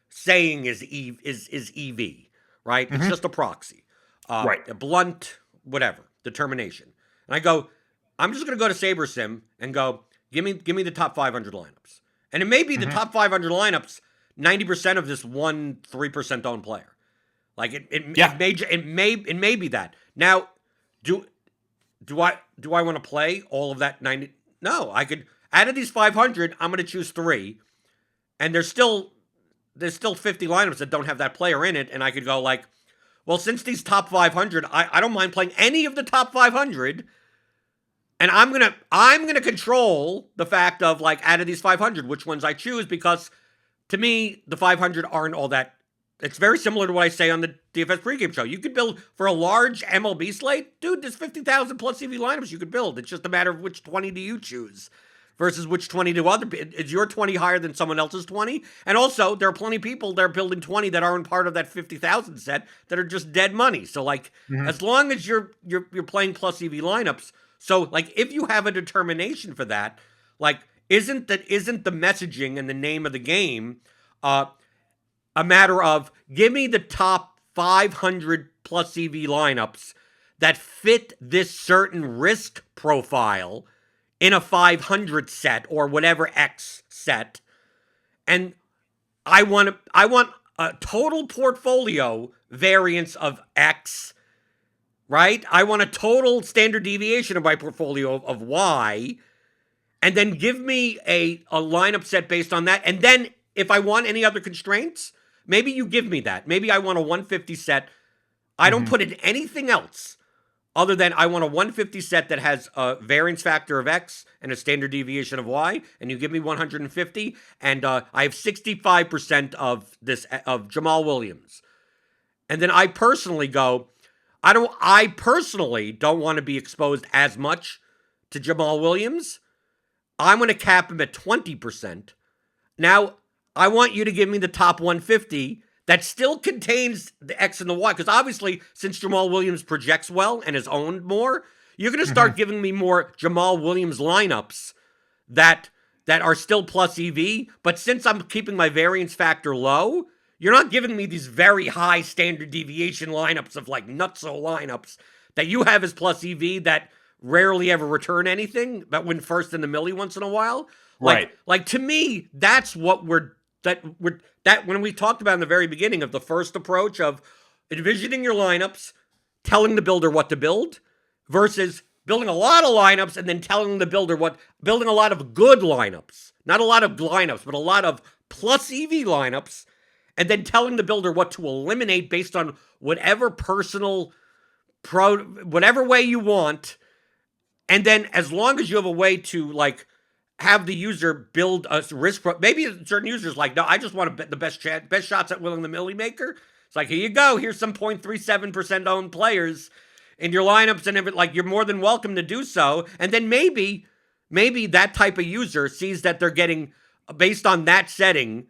saying is EV, right? It's just a proxy. A blunt, whatever, determination. And I go, I'm just going to go to SaberSim and go, give me the top 500 lineups. And it may be the top 500 lineups, 90% of this 3% owned player. Like, it may be that. Now, do I want to play all of that 90? No, I could, out of these 500, I'm going to choose 3. And there's still 50 lineups that don't have that player in it, and I could go like, well, since these top 500, I don't mind playing any of the top 500. And I'm gonna control the fact of, like, out of these 500, which ones I choose, because to me, the 500 aren't all that. It's very similar to what I say on the DFS pregame show. You could build for a large MLB slate, dude. There's 50,000 plus EV lineups you could build. It's just a matter of which 20 do you choose versus which 20 do other. Is your 20 higher than someone else's 20? And also, there are plenty of people that are building 20 that aren't part of that 50,000 set that are just dead money. So, like, as long as you're playing plus EV lineups. So, like, if you have a determination for that, like, isn't the messaging and the name of the game a matter of, give me the top 500 plus EV lineups that fit this certain risk profile in a 500 set or whatever X set, and I want a total portfolio variance of X. Right? I want a total standard deviation of my portfolio of Y, and then give me a lineup set based on that. And then if I want any other constraints, maybe you give me that. Maybe I want a 150 set. I don't put in anything else other than I want a 150 set that has a variance factor of X and a standard deviation of Y, and you give me 150, and I have 65% of Jamal Williams. And then I personally go, I personally don't want to be exposed as much to Jamal Williams. I'm going to cap him at 20%. Now, I want you to give me the top 150 that still contains the X and the Y. Because obviously, since Jamal Williams projects well and is owned more, you're going to start giving me more Jamal Williams lineups that are still plus EV. But since I'm keeping my variance factor low, you're not giving me these very high standard deviation lineups of, like, nutso lineups that you have as plus EV that rarely ever return anything, but win first in the milli once in a while. Like to me, that's what when we talked about in the very beginning of the first approach of envisioning your lineups, telling the builder what to build, versus building a lot of lineups and then telling the builder building a lot of good lineups, not a lot of lineups, but a lot of plus EV lineups, and then telling the builder what to eliminate based on whatever whatever way you want. And then as long as you have a way to, like, have the user build a maybe certain users like, no, I just want to bet the best shots at Willing the Millie Maker. It's like, here you go. Here's some 0.37% owned players in your lineups and everything. Like, you're more than welcome to do so. And then maybe that type of user sees that they're getting, based on that setting,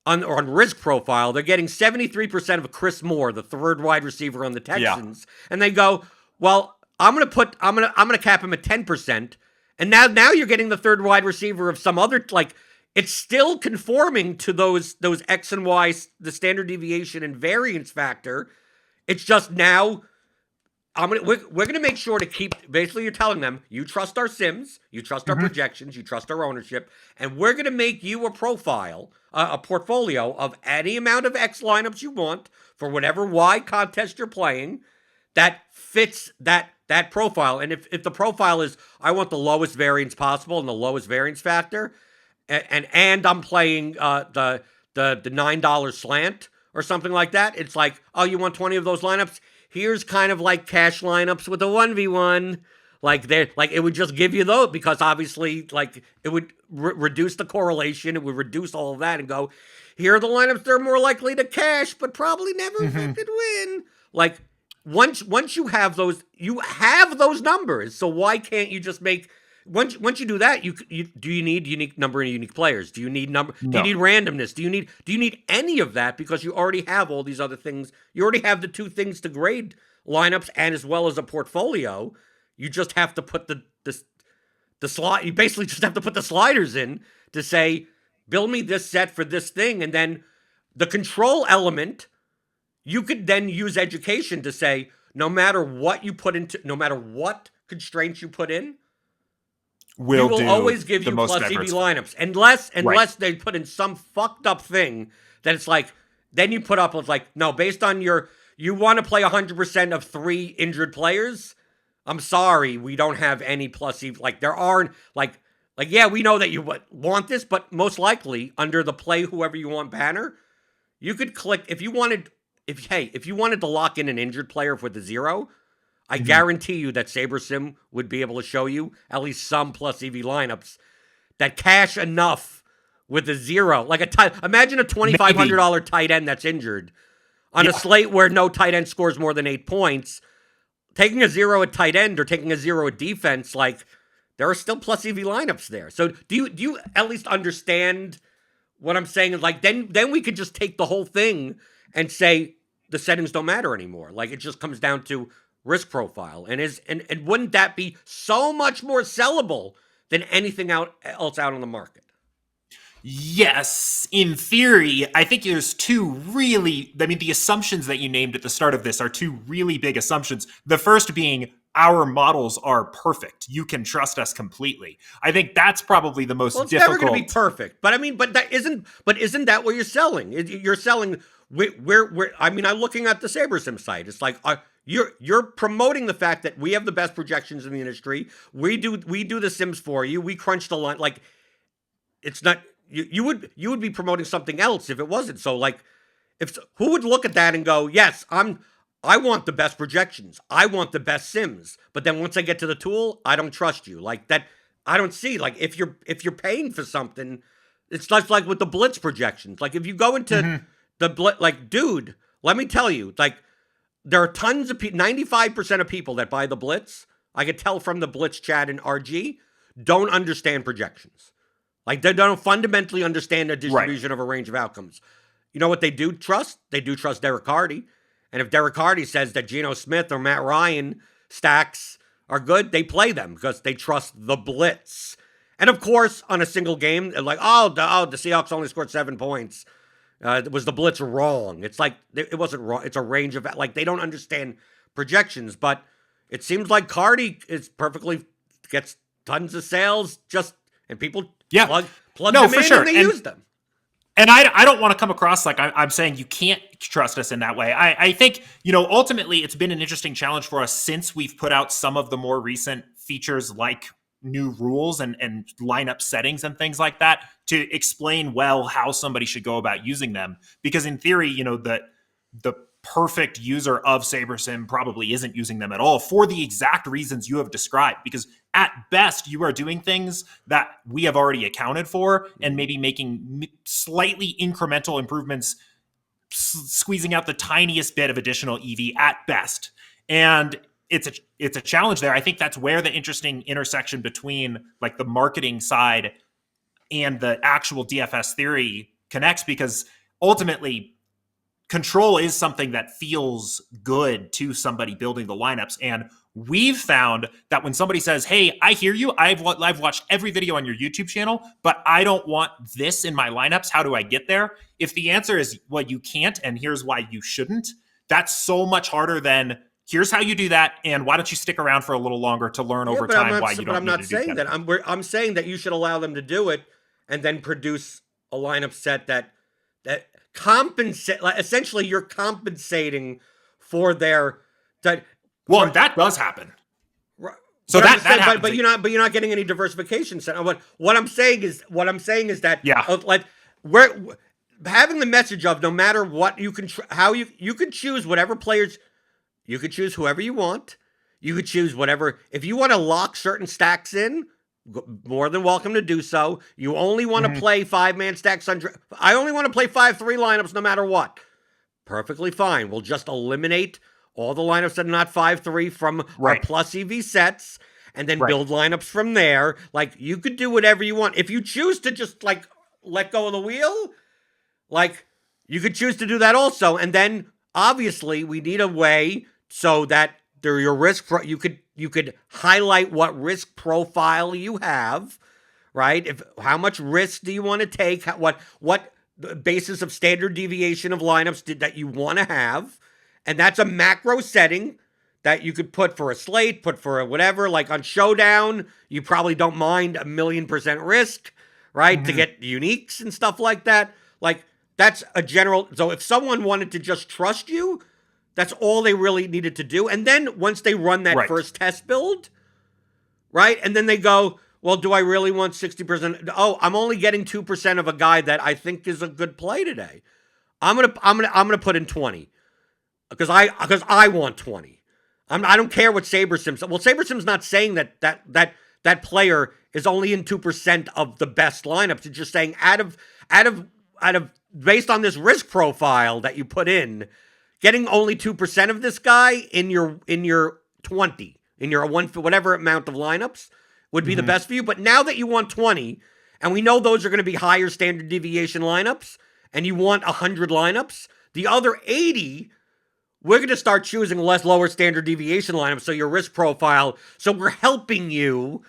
on risk profile, they're getting 73% of Chris Moore, the third wide receiver on the Texans, and they go, well, I'm gonna cap him at 10%, and now you're getting the third wide receiver of some other, like, it's still conforming to those X and Y, the standard deviation and variance factor. It's just now we're gonna make sure to keep, basically you're telling them, you trust our sims, you trust our projections, you trust our ownership, and we're gonna make you a profile, a portfolio of any amount of X lineups you want for whatever Y contest you're playing that fits that profile. And if the profile is, I want the lowest variance possible and the lowest variance factor, and I'm playing the $9 slant or something like that, it's like, oh, you want 20 of those lineups? Here's kind of like cash lineups with a 1v1. Like, it would just give you those, because obviously, like, it would reduce the correlation. It would reduce all of that and go, here are the lineups that are more likely to cash, but probably never affected win. Like, once you have those numbers. So why can't you just make, once you do that, do you need unique number and unique players? Do you need number? No. Do you need randomness? Do you need any of that? Because you already have all these other things. You already have the two things to grade lineups, and as well as a portfolio. You just have to put the slide. You basically just have to put the sliders in to say, build me this set for this thing, and then the control element. You could then use education to say, no matter what you put into, no matter what constraints you put in, we will always give you plus EV lineups, unless they put in some fucked up thing that it's like, then you put up with like, no, based on you want to play 100% of 3 injured players. I'm sorry, we don't have any plus EV. Like, there aren't, like, yeah, we know that you want this, but most likely under the play whoever you want banner, you could click if you wanted to lock in an injured player with a 0. I guarantee you that SaberSim would be able to show you at least some plus EV lineups that cash enough with a 0. Like imagine a $2,500 tight end that's injured on a slate where no tight end scores more than 8 points. Taking a 0 at tight end or taking a 0 at defense, like, there are still plus EV lineups there. So do you at least understand what I'm saying? Like, then we could just take the whole thing and say the settings don't matter anymore. Like, it just comes down to risk profile. And wouldn't that be so much more sellable than anything else out on the market? Yes, in theory. I think there's the assumptions that you named at the start of this are 2 really big assumptions. The first being, our models are perfect. You can trust us completely. I think that's probably the most difficult. It's never going to be perfect, but I mean, isn't that what you're selling? You're selling. I'm looking at the SaberSim site. It's like, you're promoting the fact that we have the best projections in the industry. We do the sims for you. We crunch the line. Like, it's not. You would be promoting something else if it wasn't. So, like, who would look at that and go, yes, I want the best projections. I want the best sims. But then once I get to the tool, I don't trust you. Like, that, I don't see. Like, if you're paying for something, it's just like with the blitz projections. Like, if you go into the blitz, like, dude, let me tell you, like, there are tons of 95% of people that buy the blitz, I could tell from the blitz chat in RG, don't understand projections. Like, they don't fundamentally understand the distribution of a range of outcomes. You know what they do trust? They do trust Derek Hardy. And if Derek Hardy says that Geno Smith or Matt Ryan stacks are good, they play them because they trust the blitz. And of course, on a single game, they're like, the Seahawks only scored 7 points. Was the blitz wrong? It's like, it wasn't wrong. It's a range of, like, they don't understand projections. But it seems like Hardy gets tons of sales and people plug them in and they use them. And I don't want to come across like I'm saying you can't trust us in that way. I think, ultimately it's been an interesting challenge for us since we've put out some of the more recent features like new rules and lineup settings and things like that to explain well how somebody should go about using them. Because in theory, the perfect user of SaberSim probably isn't using them at all for the exact reasons you have described. Because At best, you are doing things that we have already accounted for and maybe making slightly incremental improvements, squeezing out the tiniest bit of additional EV at best. And it's a challenge there. I think that's where the interesting intersection between like the marketing side and the actual DFS theory connects, because ultimately control is something that feels good to somebody building the lineups. And we've found that when somebody says, hey, I hear you, I've watched every video on your YouTube channel, but I don't want this in my lineups. How do I get there? If the answer is, well, you can't, and here's why you shouldn't, that's so much harder than, here's how you do that, and why don't you stick around for a little longer to learn over time why you don't need to do that. But I'm not saying that. I'm saying that you should allow them to do it and then produce a lineup set that compensate. Essentially, you're compensating for their. And that does happen. Right. So that happens. But you're not getting any diversification set. What I'm saying is that like we're having the message of, no matter what, you can you can choose whatever players. You could choose whoever you want. You could choose whatever. If you want to lock certain stacks in, more than welcome to do so. You only want to play 5-man stacks. I only want to play 5-3 lineups no matter what. Perfectly fine. We'll just eliminate all the lineups that are not 5-3 from our plus EV sets and then build lineups from there. Like, you could do whatever you want. If you choose to just, like, let go of the wheel, like, you could choose to do that also. And then, obviously, we need a way so that your risk, you could highlight what risk profile you have, right? How much risk do you want to take? What the basis of standard deviation of lineups that you want to have, and that's a macro setting that you could put for a slate, put for a whatever. Like on Showdown, you probably don't mind 1,000,000% risk, right? To get uniques and stuff like that. Like, that's a general. So if someone wanted to just trust you, that's all they really needed to do. And then once they run that first test build, right? And then they go, well, do I really want 60%? Oh, I'm only getting 2% of a guy that I think is a good play today. I'm gonna put in 20 because I want 20. I don't care what SaberSim says. Well, SaberSim's not saying that player is only in 2% of the best lineups. It's just saying out of based on this risk profile that you put in, getting only 2% of this guy in your 20, in your whatever amount of lineups would be the best for you. But now that you want 20, and we know those are going to be higher standard deviation lineups, and you want 100 lineups, the other 80, we're going to start choosing lower standard deviation lineups. So your risk profile. So we're helping you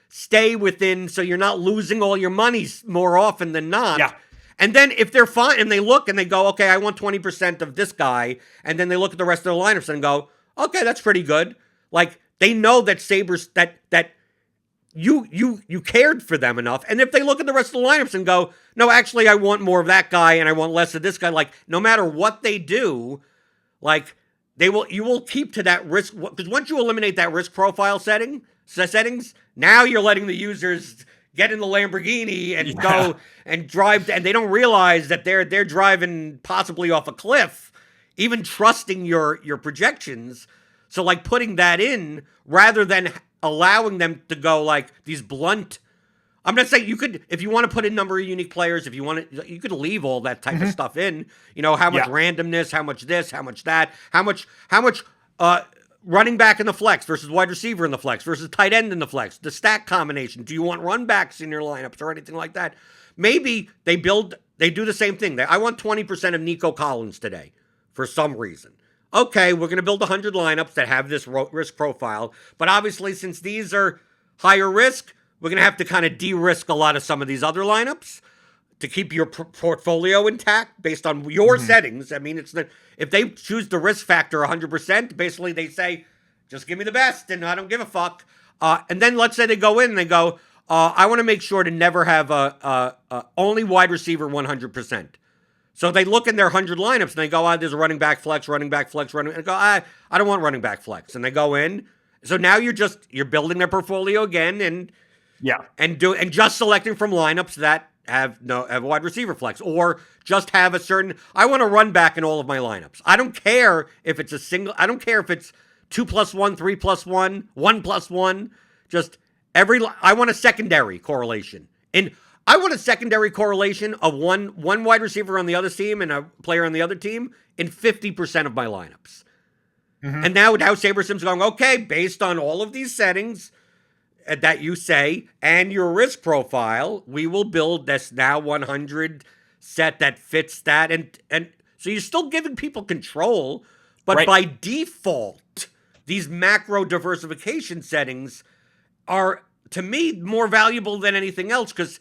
stay within, so you're not losing all your money more often than not. Yeah. And then if they're fine and they look and they go, okay, I want 20% of this guy, and then they look at the rest of their lineups and go, okay, that's pretty good. Like, they know that that you cared for them enough. And if they look at the rest of the lineups and go, no, actually, I want more of that guy and I want less of this guy, like, no matter what they do, like, you will keep to that risk. Because once you eliminate that risk profile settings, now you're letting the users get in the Lamborghini and go and drive, and they don't realize that they're driving possibly off a cliff, even trusting your projections. So, like, putting that in rather than allowing them to go like these blunt. I'm not saying you could, if you want to put in number of unique players, if you want to, you could leave all that type of stuff in. You know, how much randomness, how much this, how much that, how much running back in the flex versus wide receiver in the flex versus tight end in the flex, the stack combination. Do you want run backs in your lineups or anything like that? Maybe they do the same thing. I want 20% of Nico Collins today for some reason. Okay, we're going to build 100 lineups that have this risk profile. But obviously, since these are higher risk, we're going to have to kind of de-risk a lot of some of these other lineups to keep your portfolio intact based on your settings. I mean, if they choose the risk factor 100%, basically they say, just give me the best and I don't give a fuck. And then let's say they go in and they go, I want to make sure to never have only wide receiver 100%. So they look in their 100 lineups and they go, there's a running back flex, and go, I don't want running back flex. And they go in. So now you're building their portfolio again and just selecting from lineups that have wide receiver flex, or just have a certain, I want to run back in all of my lineups. I don't care if it's I don't care if it's 2+1, 3+1, 1+1. Just I want a secondary correlation. And I want a secondary correlation of one wide receiver on the other team and a player on the other team in 50% of my lineups. And now SaberSim's going, okay, based on all of these settings that you say and your risk profile, we will build this now 100 set that fits that. And so you're still giving people control, but by default, these macro diversification settings are, to me, more valuable than anything else because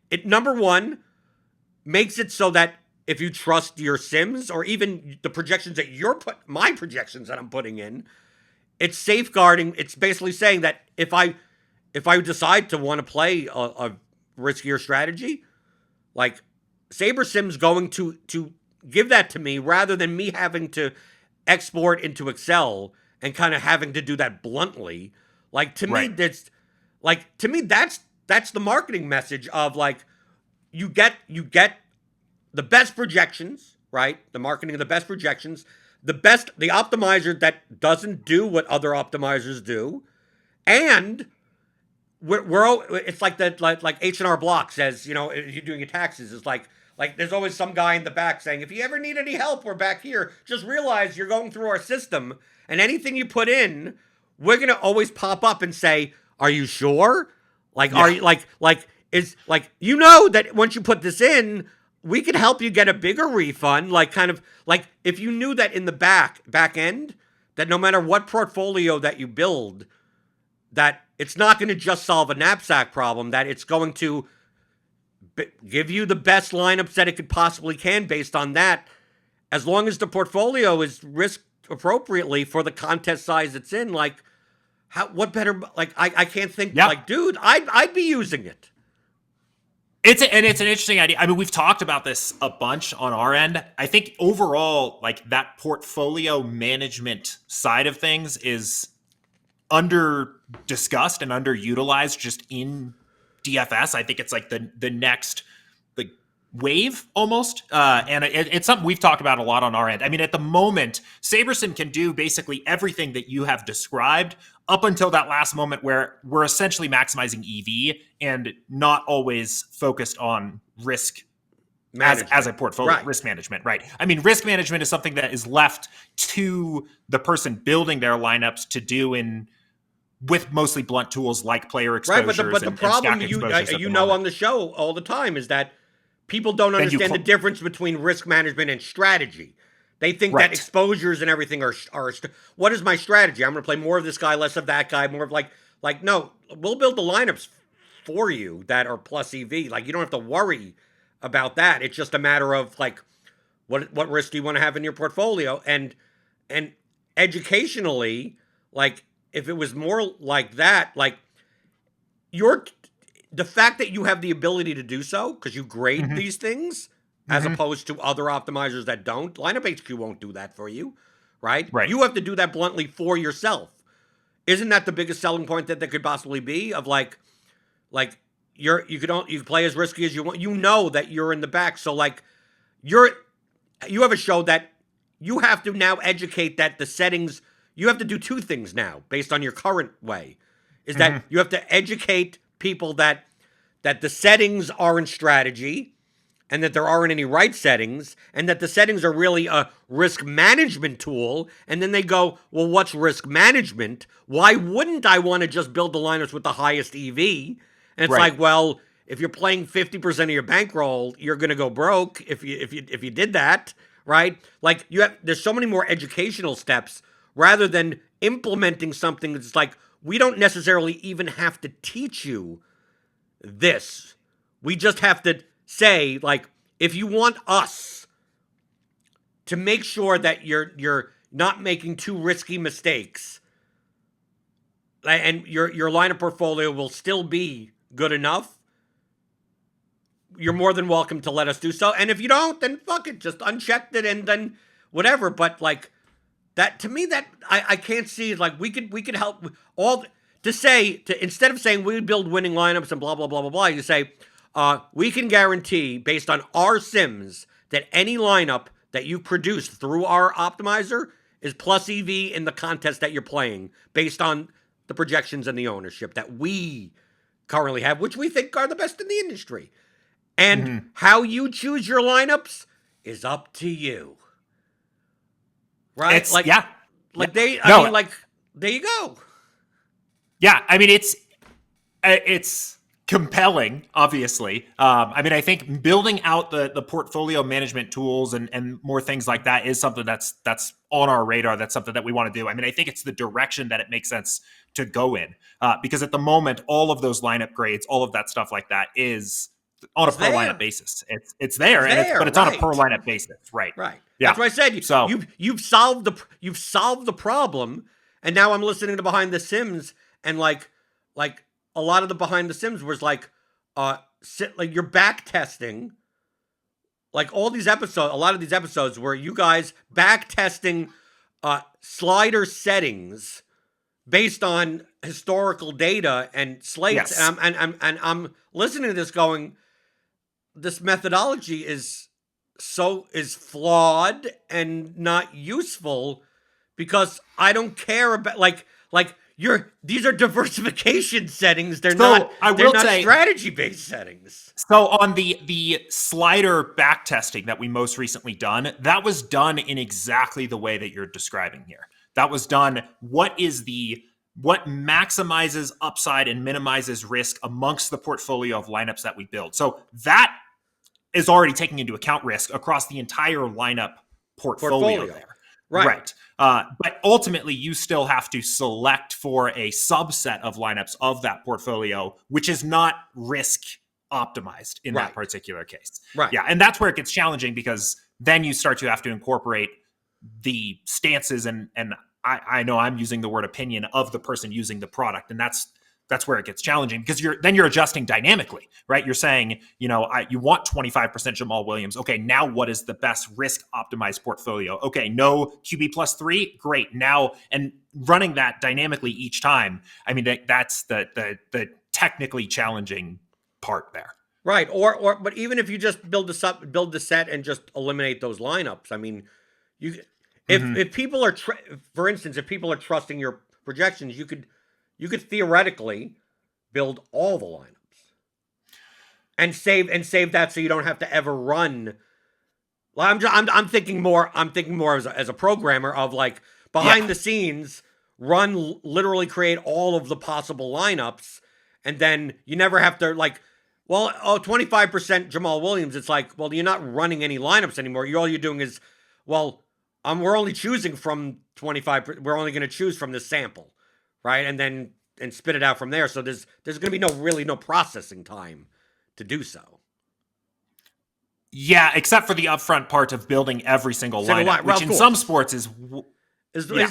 it number one, makes it so that if you trust your sims or even the projections that my projections that I'm putting in, it's safeguarding. It's basically saying that if I decide to want to play a riskier strategy, like SaberSim's going to give that to me rather than me having to export into Excel and kind of having to do that bluntly. Like to me, that's the marketing message of like you get the best projections, right? The marketing of the best projections, the optimizer that doesn't do what other optimizers do, and it's like that, like H&R Block says, if you're doing your taxes, it's like there's always some guy in the back saying, if you ever need any help, we're back here. Just realize you're going through our system, and anything you put in, we're gonna always pop up and say, are you sure? Are you that once you put this in, we could help you get a bigger refund, if you knew that in the back end, that no matter what portfolio that you build, that it's not going to just solve a knapsack problem, that it's going to give you the best lineups that it could possibly can based on that, as long as the portfolio is risked appropriately for the contest size it's in. What better, I can't think, dude, I'd be using it. It's an interesting idea. I mean, we've talked about this a bunch on our end. I think overall, that portfolio management side of things is under discussed and underutilized just in DFS. I think it's the next wave almost. And it's something we've talked about a lot on our end. I mean, at the moment, SaberSim can do basically everything that you have described up until that last moment where we're essentially maximizing EV and not always focused on risk as a portfolio, risk management, right? I mean, risk management is something that is left to the person building their lineups to do with mostly blunt tools like player exposures. Right, but the problem on the show all the time is that people don't understand the difference between risk management and strategy. They think that exposures and everything are what is my strategy? I'm going to play more of this guy, less of that guy, more of no, we'll build the lineups for you that are plus EV. You don't have to worry about that. It's just a matter of what risk do you want to have in your portfolio? And educationally, if it was more like that, the fact that you have the ability to do so, because you grade these things, as opposed to other optimizers that don't. Lineup HQ won't do that for you, right? You have to do that bluntly for yourself. Isn't that the biggest selling point that there could possibly be? Of you can play as risky as you want. You know that you're in the back, so you have a show that you have to now educate that the settings. You have to do two things now based on your current way. Is that you have to educate people that the settings are in strategy, and that there aren't any right settings, and that the settings are really a risk management tool. And then they go, well, what's risk management? Why wouldn't I want to just build the lineups with the highest EV? And it's well, if you're playing 50% of your bankroll, you're going to go broke if you did that, right? There's so many more educational steps rather than implementing something that's we don't necessarily even have to teach you this. We just have to say, if you want us to make sure that you're not making too risky mistakes, and your line of portfolio will still be good enough, you're more than welcome to let us do so. And if you don't, then fuck it, just uncheck it and then whatever. But that, to me, that I can't see we could help instead of saying we would build winning lineups and blah blah blah blah blah, you say, we can guarantee based on our sims that any lineup that you produce through our optimizer is plus EV in the contest that you're playing based on the projections and the ownership that we currently have, which we think are the best in the industry. And how you choose your lineups is up to you. Right? It's yeah. Like there you go. Yeah, I mean it's compelling, obviously. I mean, I think building out the portfolio management tools and more things like that is something that's on our radar. That's something that we want to do. I mean, I think it's the direction that it makes sense to go in, because at the moment, all of those lineup grades, all of that stuff like that is on a per lineup basis. It's there, but it's on a per lineup basis, right? Right. Yeah. That's what I said. So you've solved the problem, and now I'm listening to Behind the Sims, and like a lot of the Behind the Sims was like you're back testing, like all these episodes. A lot of these episodes were you guys back testing slider settings based on historical data and slates. Yes. And I'm listening to this going, this methodology is flawed and not useful, because I don't care about these are diversification settings. They're not strategy based settings. So on the slider back testing that we most recently done, that was done in exactly the way that you're describing here. That was done what maximizes upside and minimizes risk amongst the portfolio of lineups that we build. So that is already taking into account risk across the entire lineup portfolio. There. Right. But ultimately, you still have to select for a subset of lineups of that portfolio, which is not risk optimized in that particular case. Right. Yeah. And that's where it gets challenging, because then you start to have to incorporate the stances and I know I'm using the word opinion of the person using the product. And that's where it gets challenging, because you're adjusting dynamically, right? You're saying, you want 25% Jamal Williams. Okay, now what is the best risk optimized portfolio? Okay, no QB plus 3, great. Now, and running that dynamically each time. I mean, that's the technically challenging part there. Right. But even if you just build the set and just eliminate those lineups, I mean, if people are, for instance, if people are trusting your projections, you could theoretically build all the lineups and save that, so you don't have to ever run. Well, I'm thinking more as a programmer of like behind the scenes, literally create all of the possible lineups, and then you never have to 25% Jamal Williams. It's like, well, you're not running any lineups anymore. All you're doing is, we're only choosing from 25. We're only going to choose from this sample. Right, and spit it out from there. So there's going to be no processing time to do so. Yeah, except for the upfront part of building every single lineup, which in some sports is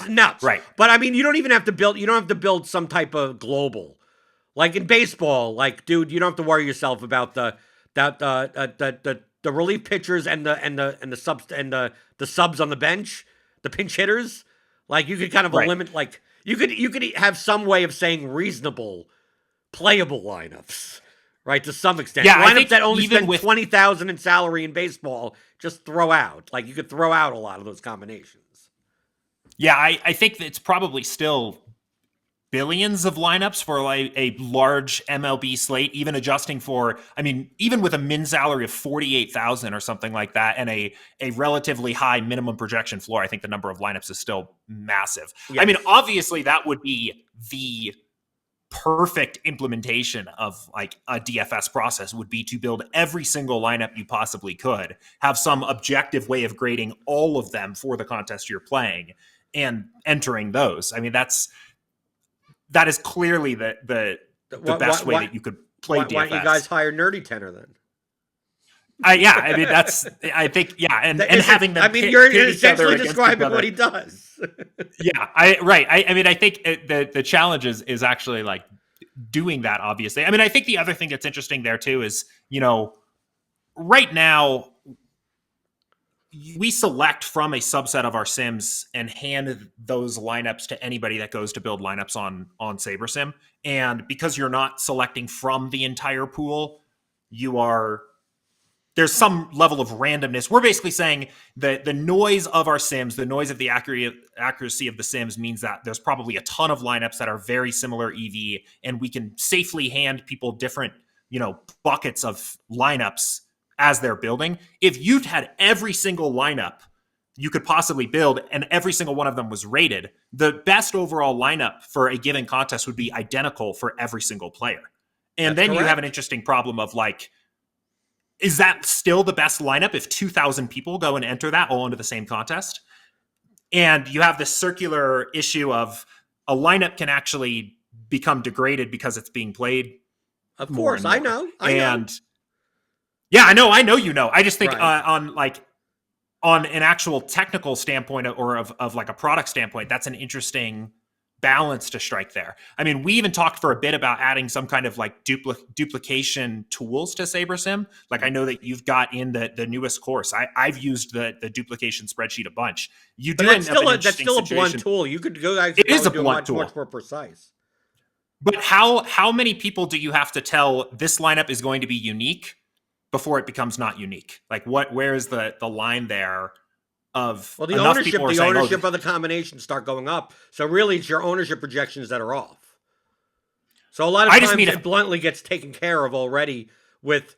nuts. Right, but I mean, you don't have to build some type of global, like in baseball. Like, dude, you don't have to worry yourself about the relief pitchers and the subs on the bench, the pinch hitters. Like, you could kind of eliminate, like. You could have some way of saying reasonable, playable lineups, right? To some extent, lineups that only spend $20,000 in salary in baseball, just throw out. Like, you could throw out a lot of those combinations. Yeah, I think that it's probably still billions of lineups for like a large MLB slate, even adjusting for, I mean, even with a min salary of 48,000 or something like that, and a relatively high minimum projection floor, I think the number of lineups is still massive. Yes. I mean, obviously that would be the perfect implementation of like a DFS process, would be to build every single lineup you possibly could, have some objective way of grading all of them for the contest you're playing and entering those. I mean, that is clearly the best way that you could play DFS. Why don't you guys hire Nerdy Tenor then? Yeah, I mean, I think, and having them. I mean, you're essentially describing what he does. Yeah, I mean, I think the challenge is actually like doing that, obviously. I mean, I think the other thing that's interesting there too is, right now, we select from a subset of our sims and hand those lineups to anybody that goes to build lineups on SaberSim. And because you're not selecting from the entire pool, you are there's some level of randomness. We're basically saying that the noise of our sims, the noise of the accuracy of the sims means that there's probably a ton of lineups that are very similar EV, and we can safely hand people different, buckets of lineups as they're building. If you had every single lineup you could possibly build and every single one of them was rated, the best overall lineup for a given contest would be identical for every single player. And then you have an interesting problem of like, is that still the best lineup if 2,000 people go and enter that all into the same contest? And you have this circular issue of a lineup can actually become degraded because it's being played. Of course, I know. Yeah, I know. I just think on an actual technical standpoint or of like a product standpoint, that's an interesting balance to strike there. I mean, we even talked for a bit about adding some kind of like duplication tools to SaberSim. Like I know that you've got in the newest course. I've used the duplication spreadsheet a bunch. You do that's still a blunt tool. You could go. It is a blunt tool. Much more precise. But how many people do you have to tell this lineup is going to be unique before it becomes not unique? Like where is the line there? Of the ownership of the combinations start going up. So really, it's your ownership projections that are off. So a lot of times it bluntly gets taken care of already with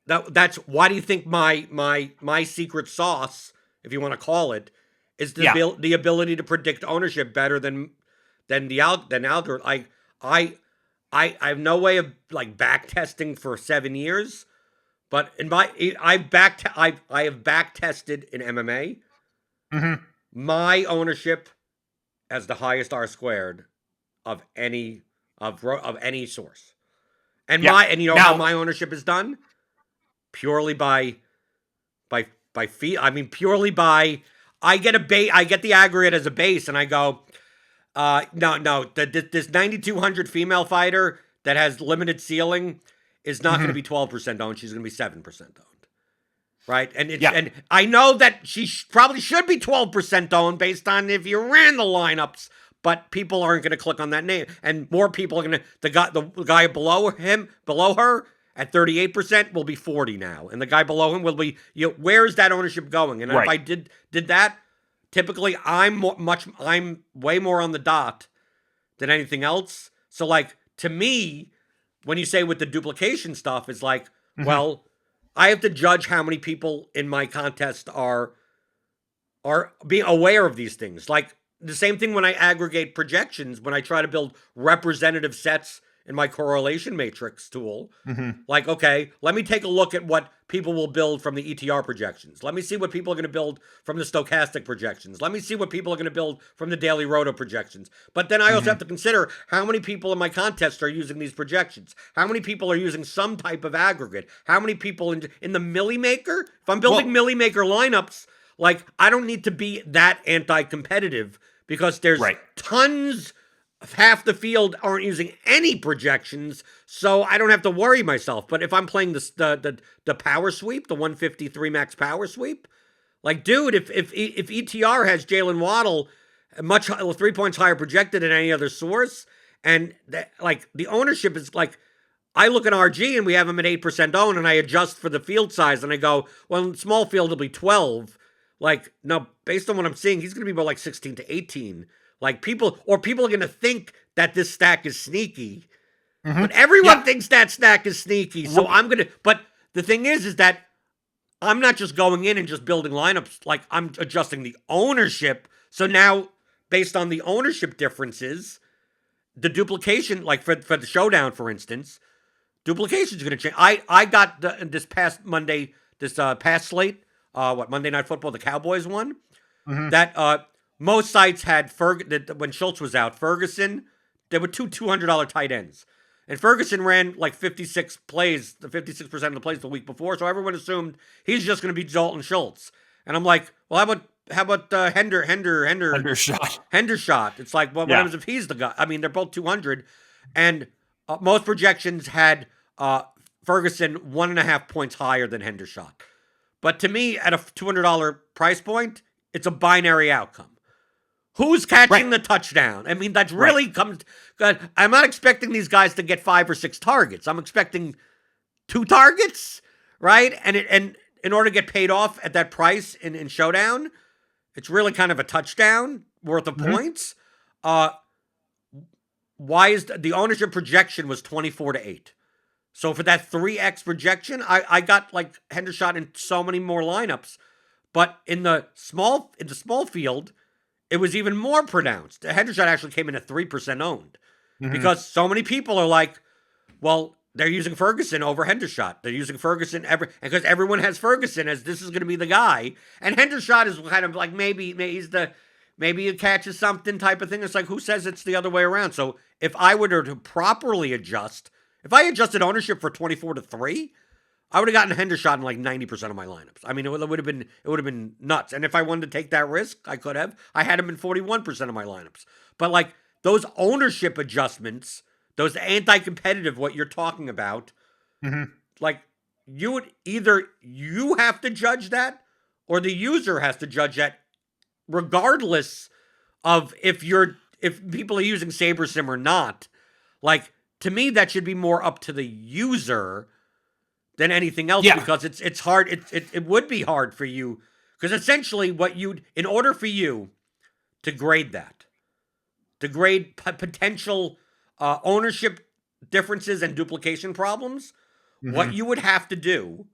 that. That's why do you think my secret sauce, if you want to call it, is the ability to predict ownership better than algorithm. I have no way of like back testing for 7 years, but I have back tested in MMA. Mm-hmm. My ownership has the highest R squared of any source, and how my ownership is done purely by fee. I mean, purely by I get the aggregate as a base, and I go, no, this 9,200 female fighter that has limited ceiling is not going to be 12% owned. She's going to be 7% owned. Right, and I know that she probably should be 12% owned based on if you ran the lineups, but people aren't going to click on that name, and more people are going to. The guy below her at 38% will be 40 now, and the guy below him will be. Where is that ownership going? And if I did that, typically I'm way more on the dot than anything else. So like to me, when you say with the duplication stuff, it's like well. I have to judge how many people in my contest are being aware of these things. Like the same thing when I aggregate projections, when I try to build representative sets in my correlation matrix tool. Like, okay, let me take a look at what people will build from the ETR projections. Let me see what people are going to build from the stochastic projections. Let me see what people are going to build from the daily roto projections. But then I also have to consider how many people in my contest are using these projections. How many people are using some type of aggregate? How many people in the Millie Maker? If I'm building Millie Maker lineups, like I don't need to be that anti-competitive because there's tons. Half the field aren't using any projections, so I don't have to worry myself. But if I'm playing the power sweep, the 153 max power sweep, like, dude, if ETR has Jalen Waddle 3 points higher projected than any other source, and the ownership is like, I look at RG and we have him at 8% owned, and I adjust for the field size, and I go, well, in small field it'll be 12. Like, no, based on what I'm seeing, he's going to be more like 16 to 18. Like people are going to think that this stack is sneaky, but everyone thinks that stack is sneaky. So but the thing is that I'm not just going in and just building lineups. Like I'm adjusting the ownership. So now based on the ownership differences, the duplication, like for the showdown, for instance, duplication is going to change. I got this past Monday, past slate, Monday Night Football, the Cowboys won, that, most sites had when Schultz was out, Ferguson, there were two $200 tight ends. And Ferguson ran like 56 plays, the 56% of the plays the week before, so everyone assumed he's just going to be Dalton Schultz. And I'm like, well, how about Hendershot? Hendershot. It's like, well, what happens if he's the guy? I mean, they're both 200, and most projections had Ferguson 1.5 points higher than Hendershot. But to me, at a $200 price point, it's a binary outcome. Who's catching the touchdown? I mean, that really comes. I'm not expecting these guys to get 5 or 6 targets. I'm expecting 2 targets, right? And in order to get paid off at that price in Showdown, it's really kind of a touchdown worth of points. Why is the ownership projection was 24-8? So for that 3x projection, I got like Hendershot in so many more lineups. But in the small field, it was even more pronounced. Hendershot actually came in at 3% owned because so many people are like, well, they're using Ferguson over Hendershot. They're using Ferguson because everyone has Ferguson as this is going to be the guy. And Hendershot is kind of like maybe he catches something type of thing. It's like, who says it's the other way around? So if I were to properly adjust, if I adjusted ownership for 24-3, I would have gotten Hendershot in like 90% of my lineups. I mean, it would have been nuts. And if I wanted to take that risk, I could have. I had him in 41% of my lineups. But like those ownership adjustments, those anti-competitive, what you're talking about, like you have to judge that or the user has to judge that, regardless of if people are using SaberSim or not. Like, to me, that should be more up to the user than anything else, because it's hard. It would be hard for you because essentially in order for you to grade that, to grade potential ownership differences and duplication problems, what you would have to do,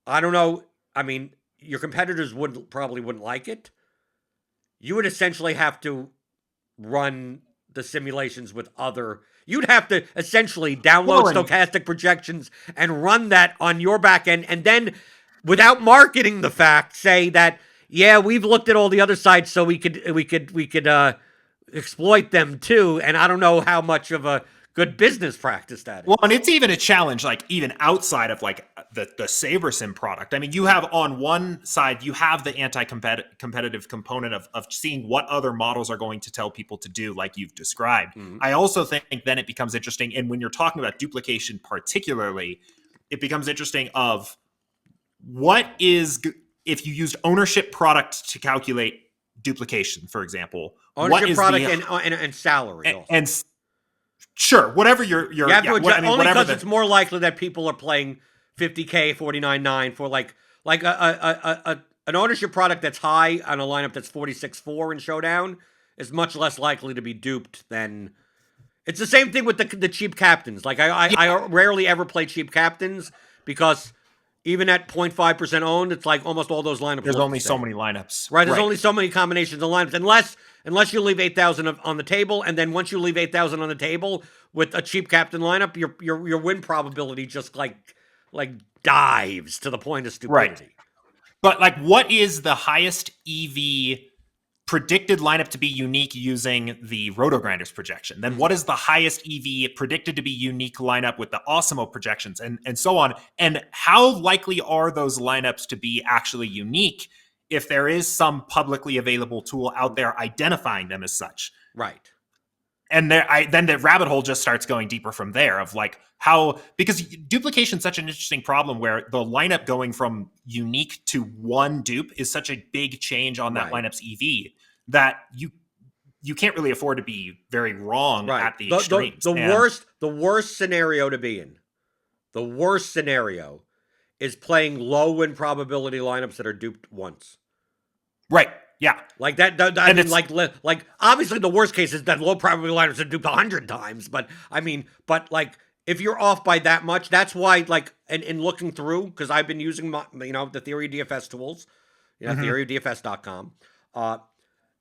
I don't know. I mean, your competitors probably wouldn't like it. You would essentially have to run the simulations with you'd have to essentially download stochastic projections and run that on your back end, and then without marketing the fact, say that, yeah, we've looked at all the other sites so we could exploit them too. And I don't know how much of a good business practice that is. Well, and it's even a challenge, like even outside of like the SaberSim product. I mean, you have on one side, you have the anti-competitive component of seeing what other models are going to tell people to do, like you've described. I also think then it becomes interesting, and when you're talking about duplication particularly, it becomes interesting of what is, if you used ownership product to calculate duplication, for example. Ownership product and salary also. And sure, whatever you're you have to adjust, only because it's more likely that people are playing 50K 49.9 for like an ownership product that's high on a lineup that's 46.4 in Showdown is much less likely to be duped than. It's the same thing with the cheap captains. Like I rarely ever play cheap captains because even at 0.5% owned, it's like almost all those lineups. There's only so many lineups, right? There's only so many combinations of lineups, unless you leave 8,000 on the table, and then once you leave 8,000 on the table with a cheap captain lineup, your win probability just like dives to the point of stupidity. Right. But like, what is the highest EV predicted lineup to be unique using the Roto-Grinders projection? Then what is the highest EV predicted to be unique lineup with the Osimo projections, and so on? And how likely are those lineups to be actually unique if there is some publicly available tool out there identifying them as such? Right. And then the rabbit hole just starts going deeper from there of like how, because duplication is such an interesting problem where the lineup going from unique to one dupe is such a big change on that lineup's EV that you can't really afford to be very wrong at the extremes. The worst scenario to be in, the worst scenario is playing low win probability lineups that are duped once. Right. Yeah. Like that. I mean, like obviously the worst case is that low probability lineups are duped 100 times. But I mean, like if you're off by that much, that's why like in looking through, because I've been using the Theory of DFS tools, theoryofdfs.com,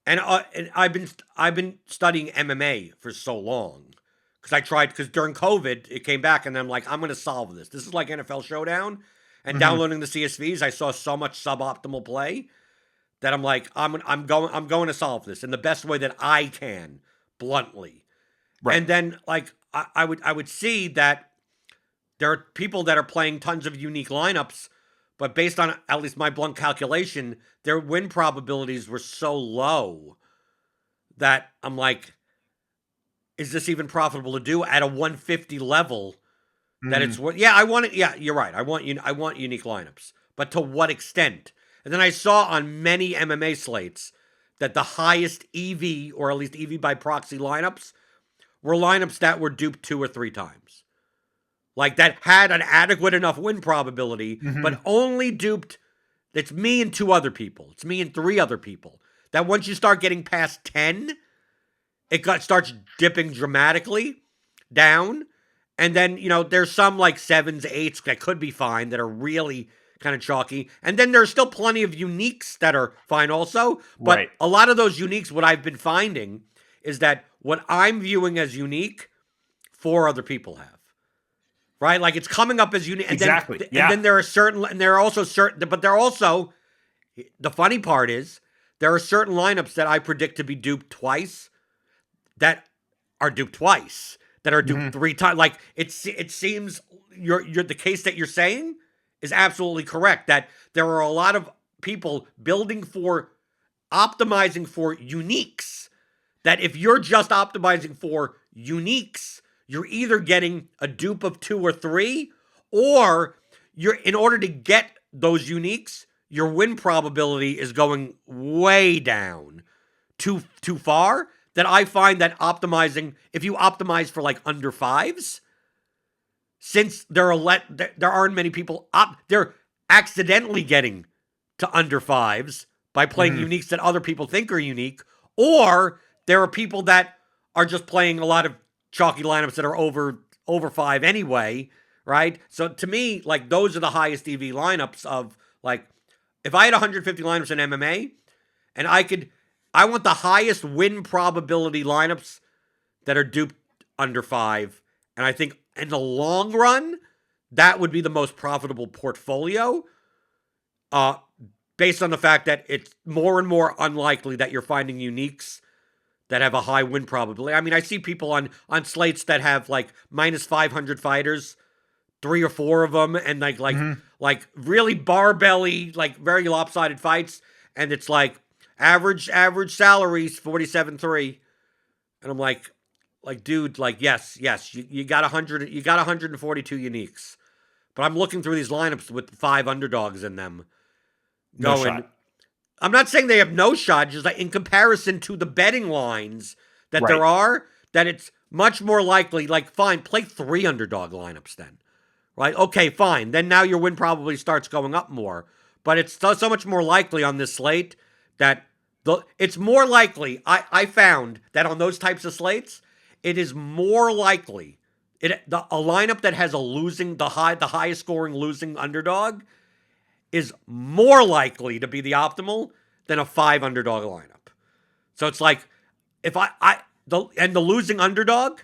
and I've been studying MMA for so long because during COVID it came back and I'm like, I'm going to solve this. This is like NFL Showdown, and downloading the CSVs, I saw so much suboptimal play that I'm like, I'm going to solve this in the best way that I can, bluntly. Right. And then like I would see that there are people that are playing tons of unique lineups, but based on at least my blunt calculation, their win probabilities were so low that I'm like, is this even profitable to do at a 150 level? That it's what? Yeah, I want it. Yeah, you're right. I want unique lineups, but to what extent? And then I saw on many MMA slates that the highest EV, or at least EV by proxy lineups, were lineups that were duped 2 or 3 times. like that had an adequate enough win probability, but only duped. It's me and 2 other people. It's me and 3 other people. That once you start getting past 10, starts dipping dramatically down. And then, there's some like 7s, 8s that could be fine that are really kind of chalky. And then there's still plenty of uniques that are fine also. But a lot of those uniques, what I've been finding is that what I'm viewing as unique, 4 other people have. Right? Like it's coming up as unique. And exactly. Then, and then there are also certain, but there are also, the funny part is, there are certain lineups that I predict to be duped twice that are duped twice, that are duped 3 times. Like it seems the case that you're saying is absolutely correct, that there are a lot of people optimizing for uniques, that if you're just optimizing for uniques, you're either getting a dupe of 2 or 3, or in order to get those uniques, your win probability is going way down too far, that I find that if you optimize for like under 5s, since there aren't many people, they're accidentally getting to under 5s by playing uniques that other people think are unique, or there are people that are just playing a lot of chalky lineups that are over 5 anyway, right? So to me, like those are the highest EV lineups of like, if I had 150 lineups in MMA, and I want the highest win probability lineups that are duped under 5, and I think in the long run, that would be the most profitable portfolio, based on the fact that it's more and more unlikely that you're finding uniques that have a high win probability. I mean, I see people on slates that have like minus 500 fighters, 3 or 4 of them, and like really barbelly, like very lopsided fights, and it's like average salaries 47.3, and I'm like dude, like yes, you got 100, you got 142 uniques, but I'm looking through these lineups with 5 underdogs in them, going. No shot. I'm not saying they have no shot, just like in comparison to the betting lines that there are, that it's much more likely, like, fine, play 3 underdog lineups then, right? Okay, fine. Then now your win probably starts going up more. But it's so much more likely on this slate that it's more likely, I found that on those types of slates, it is more likely, a lineup that has the highest scoring losing underdog is more likely to be the optimal than a 5 underdog lineup. So it's like, if the losing underdog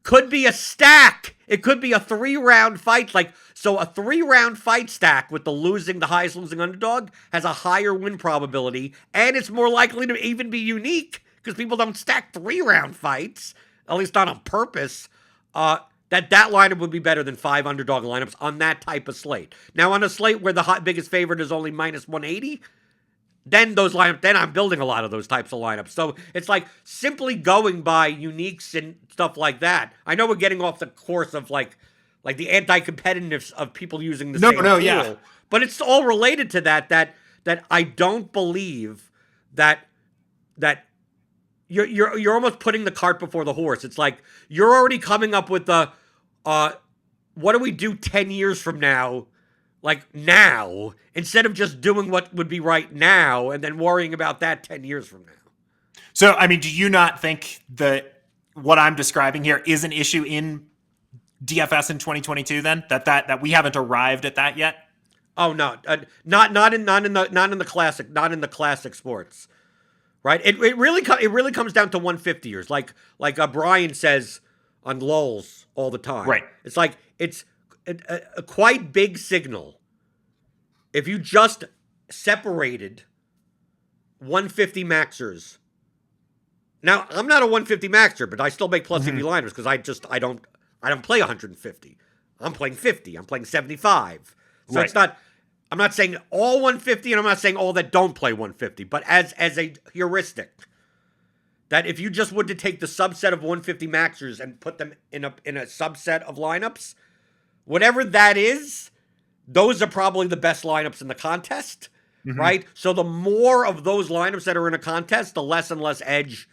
could be a stack. It could be a 3-round fight. So a 3-round fight stack with the highest losing underdog has a higher win probability, and it's more likely to even be unique because people don't stack 3-round fights, at least not on purpose. That lineup would be better than 5 underdog lineups on that type of slate. Now, on a slate where the biggest favorite is only minus 180, then I'm building a lot of those types of lineups. So it's like simply going by uniques and stuff like that. I know we're getting off the course of like the anti-competitiveness of people using the same tool, but it's all related to that I don't believe that you're almost putting the cart before the horse. It's like you're already coming up with the what do we do 10 years from now? Like now, instead of just doing what would be right now and then worrying about that 10 years from now. So, I mean, do you not think that what I'm describing here is an issue in DFS in 2022 then? That we haven't arrived at that yet? Oh no, not in the classic sports. Right? It really comes down to 150ers. Like Brian says on LOLs all the time. Right. It's like it's a quite big signal if you just separated 150 maxers. Now, I'm not a 150 maxer, but I still make plus EV liners because I don't play 150. I'm playing 50. I'm playing 75. So it's not. I'm not saying all 150, and I'm not saying all that don't play 150, but as a heuristic, that if you just were to take the subset of 150 maxers and put them in a subset of lineups, whatever that is, those are probably the best lineups in the contest, right? So the more of those lineups that are in a contest, the less and less edge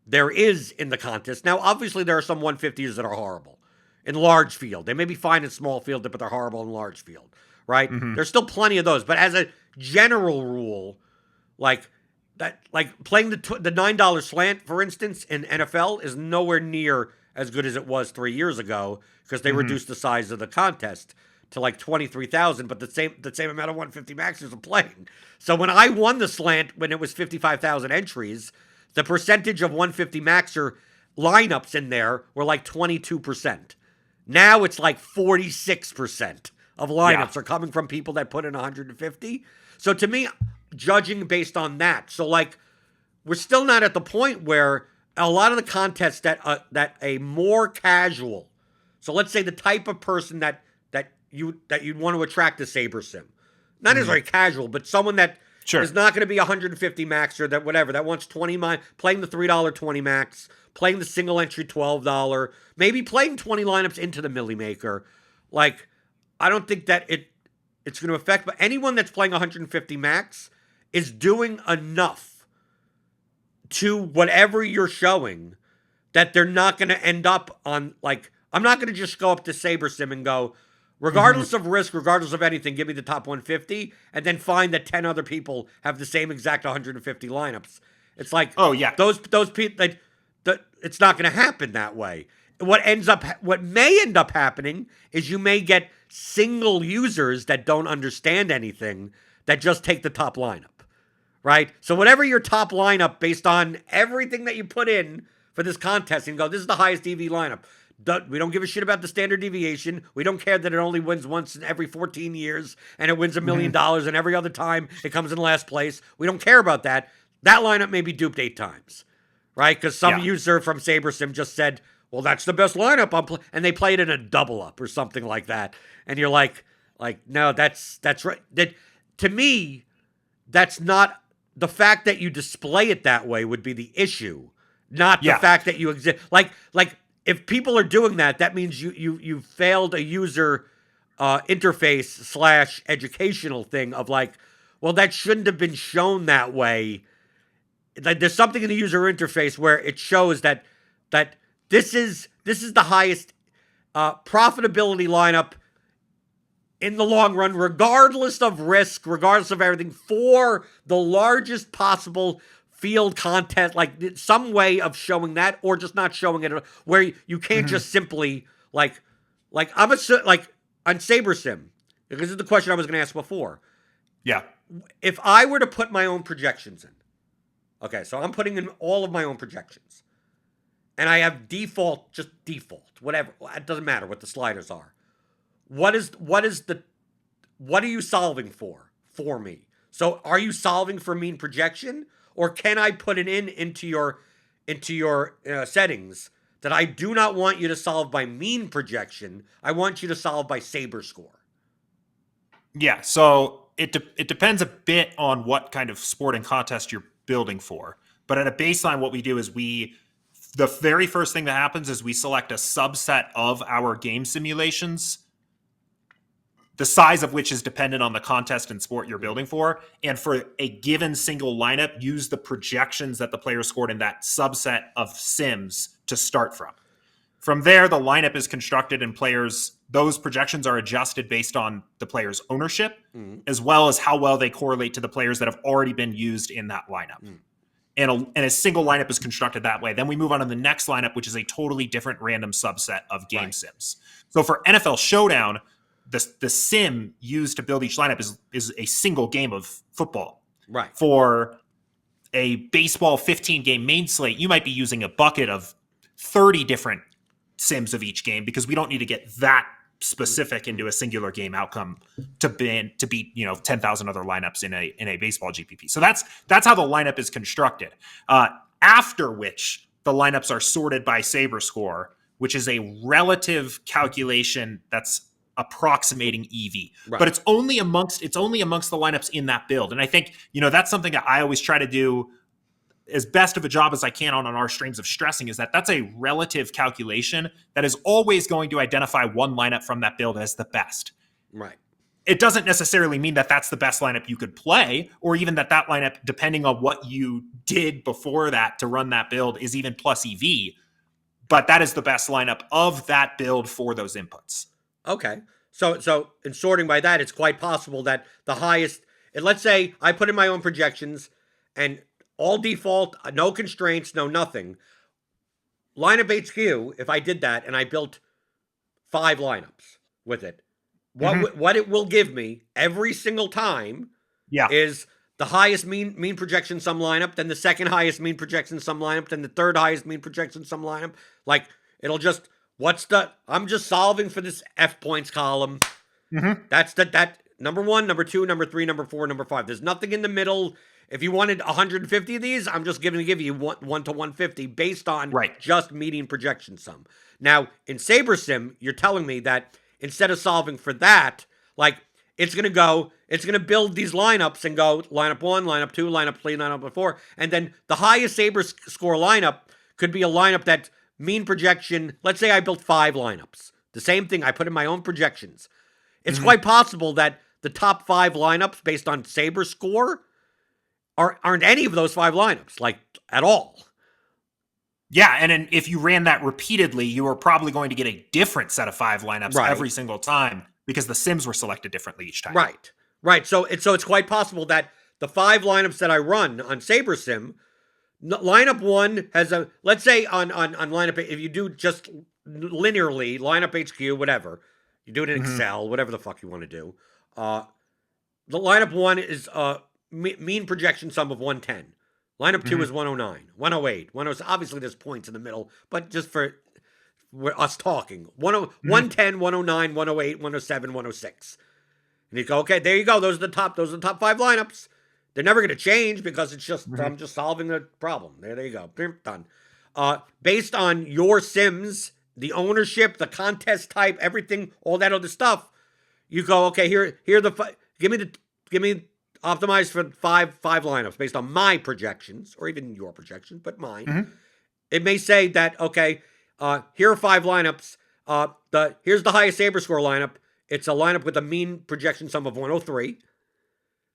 there is in the contest. Now, obviously, there are some 150s that are horrible in large field. They may be fine in small field, but they're horrible in large field, right? There's still plenty of those. But as a general rule, like playing the $9 slant, for instance, in NFL is nowhere near as good as it was 3 years ago because they reduced the size of the contest to like 23,000, but the same amount of 150 maxers are playing. So when I won the slant when it was 55,000 entries, the percentage of 150 maxer lineups in there were like 22%. Now it's like 46% of lineups are coming from people that put in 150. So to me, judging based on that, so like we're still not at the point where a lot of the contests that a more casual, so let's say the type of person that you'd want to attract to SaberSim, not necessarily casual, but someone that is not going to be 150 maxer, that wants 20 playing the $3 20 max, playing the single entry $12, maybe playing 20 lineups into the Millie Maker. Like, I don't think that it's going to affect, but anyone that's playing 150 max is doing enough to whatever you're showing that they're not going to end up on, like, I'm not going to just go up to SaberSim and go, regardless of risk, regardless of anything, give me the top 150, and then find that 10 other people have the same exact 150 lineups. It's like, those people, it's not going to happen that way. What may end up happening is you may get single users that don't understand anything that just take the top lineup, right? So whatever your top lineup based on everything that you put in for this contest and go, this is the highest EV lineup. We don't give a shit about the standard deviation. We don't care that it only wins once in every 14 years and it wins $1 million and every other time it comes in last place. We don't care about that. That lineup may be duped 8 times, right? Because some user from SaberSim just said, well, that's the best lineup. And they played in a double up or something like that. And you're like, no, that's right. To me, that's not the fact that you display it that way would be the issue, not the fact that you exist. Like if people are doing that, that means you failed a user interface / educational thing of like, well, that shouldn't have been shown that way. Like there's something in the user interface where it shows that this is the highest profitability lineup in the long run, regardless of risk, regardless of everything, for the largest possible field content, like some way of showing that, or just not showing it, where you can't just simply like on SaberSim, because this is the question I was going to ask before. Yeah, if I were to put my own projections in, okay, so I'm putting in all of my own projections, and I have default, whatever. It doesn't matter what the sliders are. What are you solving for me? So are you solving for mean projection, or can I put it into your settings that I do not want you to solve by mean projection? I want you to solve by Saber score. Yeah, so it depends a bit on what kind of sporting contest you're building for. But at a baseline, what we do is the very first thing that happens is we select a subset of our game simulations, the size of which is dependent on the contest and sport you're building for. And for a given single lineup, use the projections that the player scored in that subset of sims to start from. From there, the lineup is constructed and those projections are adjusted based on the player's ownership, as well as how well they correlate to the players that have already been used in that lineup. And a single lineup is constructed that way. Then we move on to the next lineup, which is a totally different random subset of game sims. So for NFL Showdown, the sim used to build each lineup is a single game of football. Right. For a baseball 15-game main slate, you might be using a bucket of 30 different sims of each game, because we don't need to get that specific into a singular game outcome to beat 10,000 other lineups in a baseball GPP. So that's how the lineup is constructed. After which the lineups are sorted by Saber score, which is a relative calculation that's approximating EV, but it's only amongst the lineups in that build. And I think that's something that I always try to do as best of a job as I can on our streams of stressing, is that's a relative calculation that is always going to identify one lineup from that build as the best. Right. It doesn't necessarily mean that that's the best lineup you could play, or even that lineup, depending on what you did before that to run that build, is even plus EV. but that is the best lineup of that build for those inputs. Okay. So in sorting by that, it's quite possible that the highest, and let's say I put in my own projections and all default, no constraints, no nothing. Lineup HQ, if I did that and I built 5 lineups with it, what it will give me every single time is the highest mean projection sum lineup, then the second highest mean projection sum lineup, then the third highest mean projection sum lineup. Like, it'll just, I'm just solving for this F points column. That's that number 1, number 2, number 3, number 4, number 5. There's nothing in the middle. If you wanted 150 of these, I'm just going to give you 1 to 150 based on just median projection sum. Now, in SaberSim, you're telling me that instead of solving for that, like, it's going to build these lineups and go lineup 1, lineup 2, lineup 3, lineup 4. And then the highest Saber score lineup could be a lineup that mean projection, let's say I built 5 lineups. The same thing, I put in my own projections. It's quite possible that the top 5 lineups based on Saber score aren't any of those 5 lineups, like, at all. Yeah, and if you ran that repeatedly, you were probably going to get a different set of 5 lineups every single time because the sims were selected differently each time. Right. So it's quite possible that the 5 lineups that I run on SaberSim, lineup 1 has a, let's say on lineup, if you do just linearly, lineup HQ, whatever, you do it in Excel, whatever the fuck you want to do. The lineup 1 is mean projection sum of 110. Lineup 2 is 109, 108, 106. Obviously, there's points in the middle, but just for us talking, 110, 109, 108, 107, 106. And you go, okay, there you go. Those are the top 5 lineups. They're never going to change because it's just I'm just solving the problem. There you go. Done. Based on your sims, the ownership, the contest type, everything, all that other stuff, you go, okay, here give me optimized for five lineups based on my projections, or even your projections, but mine. It may say that, okay, here are 5 lineups. Here's the highest Saber score lineup. It's a lineup with a mean projection sum of 103.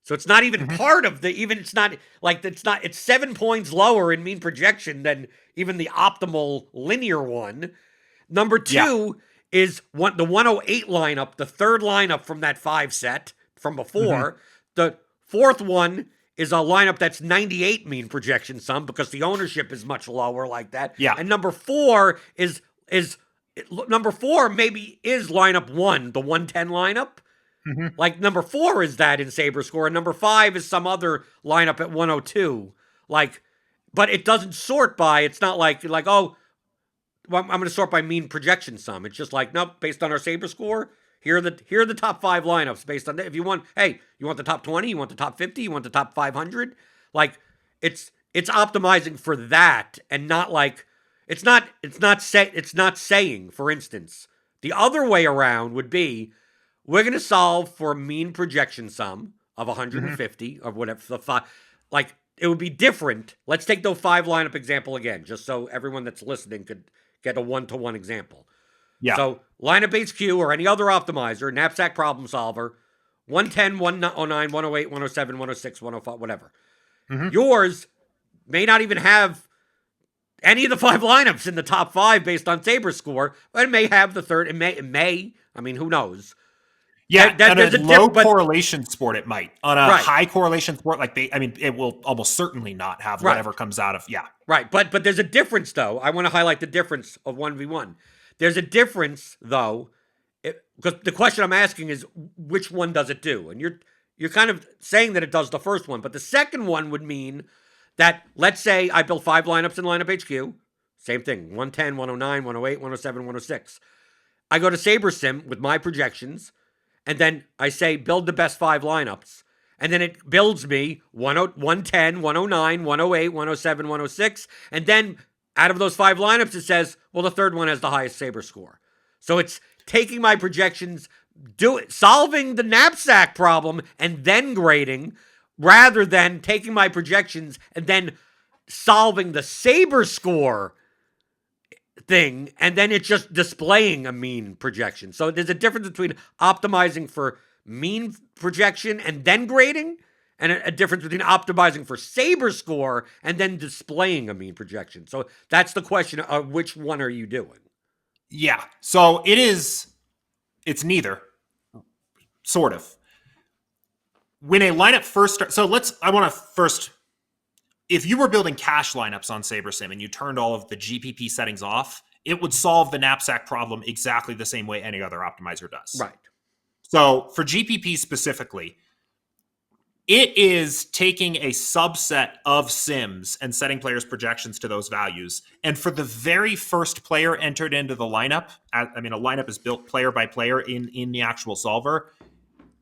So it's not even part of it's 7 points lower in mean projection than even the optimal linear one. Number 2 is the 108 lineup, the third lineup from that 5 set from before. The fourth one is a lineup that's 98 mean projection sum because the ownership is much lower like that. Yeah. And number 4 is maybe is lineup 1, the 110 lineup. Like number 4 is that in Saber score, and number 5 is some other lineup at 102. Like, but it doesn't sort by. It's not like oh, well, I'm going to sort by mean projection sum. It's just like, nope, based on our Saber score. Here are the top 5 lineups based on that. If you want, hey, you want the top 20, you want the top 50, you want the top 500. Like, it's optimizing for that, and not like it's not saying, for instance, the other way around would be we're going to solve for a mean projection sum of 150 or whatever the 5. Like, it would be different. Let's take the 5 lineup example again, just so everyone that's listening could get a 1-to-1 example. Yeah. So lineup HQ or any other optimizer, knapsack problem solver, 110, 109, 108, 107, 106, 105, whatever. Yours may not even have any of the 5 lineups in the top 5 based on Saber score, but it may have the third. It may. I mean, who knows? Yeah, on a low correlation sport, it might. On a high correlation sport, it will almost certainly not have whatever comes out of, Right, but there's a difference, though. I want to highlight the difference of 1v1. There's a difference, though, because the question I'm asking is, which one does it do? And you're kind of saying that it does the first one, but the second one would mean that, let's say I built 5 lineups in lineup HQ. Same thing, 110, 109, 108, 107, 106. I go to SaberSim with my projections, and then I say, build the best 5 lineups. And then it builds me 110, 109, 108, 107, 106. And then out of those 5 lineups, it says, well, the third one has the highest Saber score. So it's taking my projections, solving the knapsack problem, and then grading, rather than taking my projections and then solving the Saber score thing, and then it's just displaying a mean projection. So there's a difference between optimizing for mean projection and then grading, and a difference between optimizing for Saber score and then displaying a mean projection. So that's the question of which one are you doing? Yeah. So it's neither, sort of. When a lineup first starts, if you were building cash lineups on SaberSim and you turned all of the GPP settings off, it would solve the knapsack problem exactly the same way any other optimizer does. Right. So for GPP specifically, it is taking a subset of sims and setting players' projections to those values. And for the very first player entered into the lineup, a lineup is built player by player in the actual solver.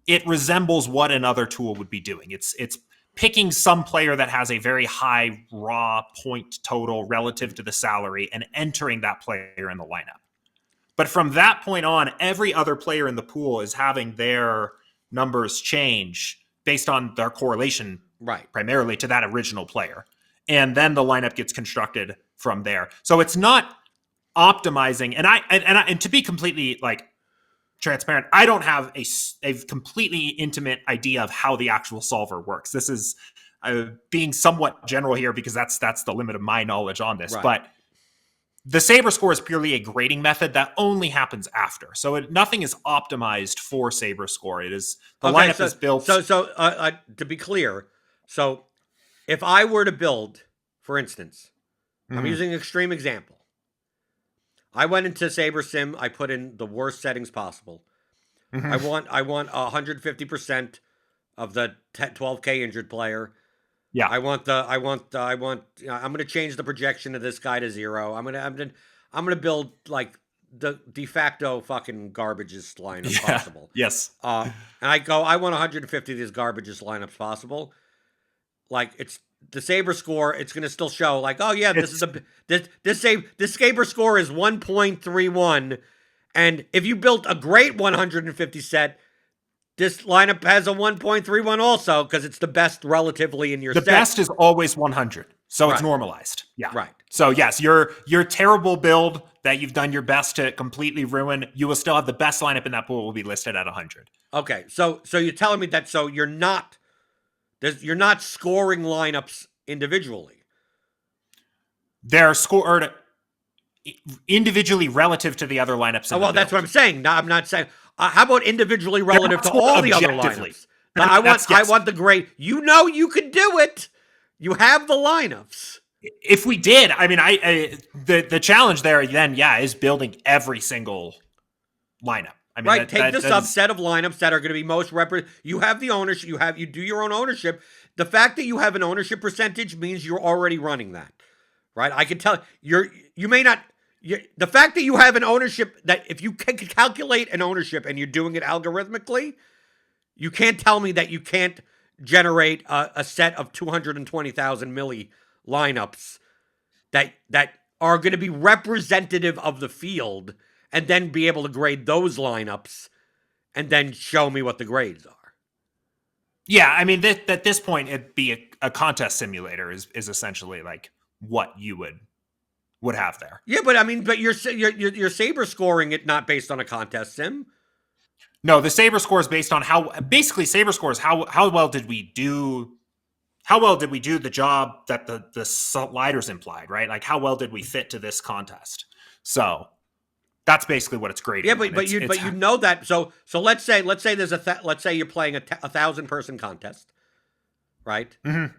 It resembles what another tool would be doing. It's picking some player that has a very high raw point total relative to the salary and entering that player in the lineup. But from that point on, every other player in the pool is having their numbers change based on their correlation, right, primarily to that original player. And then the lineup gets constructed from there. So it's not optimizing. And to be completely transparent, I don't have a completely intimate idea of how the actual solver works. This is being somewhat general here because that's the limit of my knowledge on this. Right. But the Saber score is purely a grading method that only happens after. So nothing is optimized for Saber score. It is lineup is built. So to be clear, so if I were to build, for instance, I'm using an extreme example. I went into SaberSim. I put in the worst settings possible. I want 150% of the 12K injured player. Yeah. I'm going to change the projection of this guy to 0. I'm going to build like the de facto fucking garbageous lineup possible. Yes. And I want 150 of these garbageous lineups possible. Like it's the Saber score, it's going to still show like, oh yeah, this Saber score is 1.31, and if you built a great 150 set, this lineup has a 1.31 also because it's the best relatively in your set. The best is always 100, so it's normalized. Yeah, right. So yes, your terrible build that you've done your best to completely ruin, you will still have the best lineup in that pool will be listed at 100. Okay, so you're telling me that you're not scoring lineups individually. They're scored individually relative to the other lineups. Well, that's what I'm saying. No, I'm not saying. How about individually relative to all the other lineups? I want the great. You know, you could do it. You have the lineups. If we did, the challenge there then, is building every single lineup. Take the subset of lineups that are going to be most You have the ownership. You do your own ownership. The fact that you have an ownership percentage means you're already running that, right? I can tell you may not. The fact that you have an ownership, that if you can calculate an ownership and you're doing it algorithmically, you can't tell me that you can't generate a set of 220,000 milli lineups that are going to be representative of the field, and then be able to grade those lineups and then show me what the grades are. Yeah, at this point, it'd be a contest simulator is essentially like what you would have there. Yeah, but you're Saber scoring it not based on a contest sim. No, the Saber score is based on Saber score is how well did we do. How well did we do the job that the sliders implied, right? Like how well did we fit to this contest? So that's basically what it's grading. Yeah, but you know that. So let's say there's let's say you're playing a 1,000-person contest, right? Mm-hmm.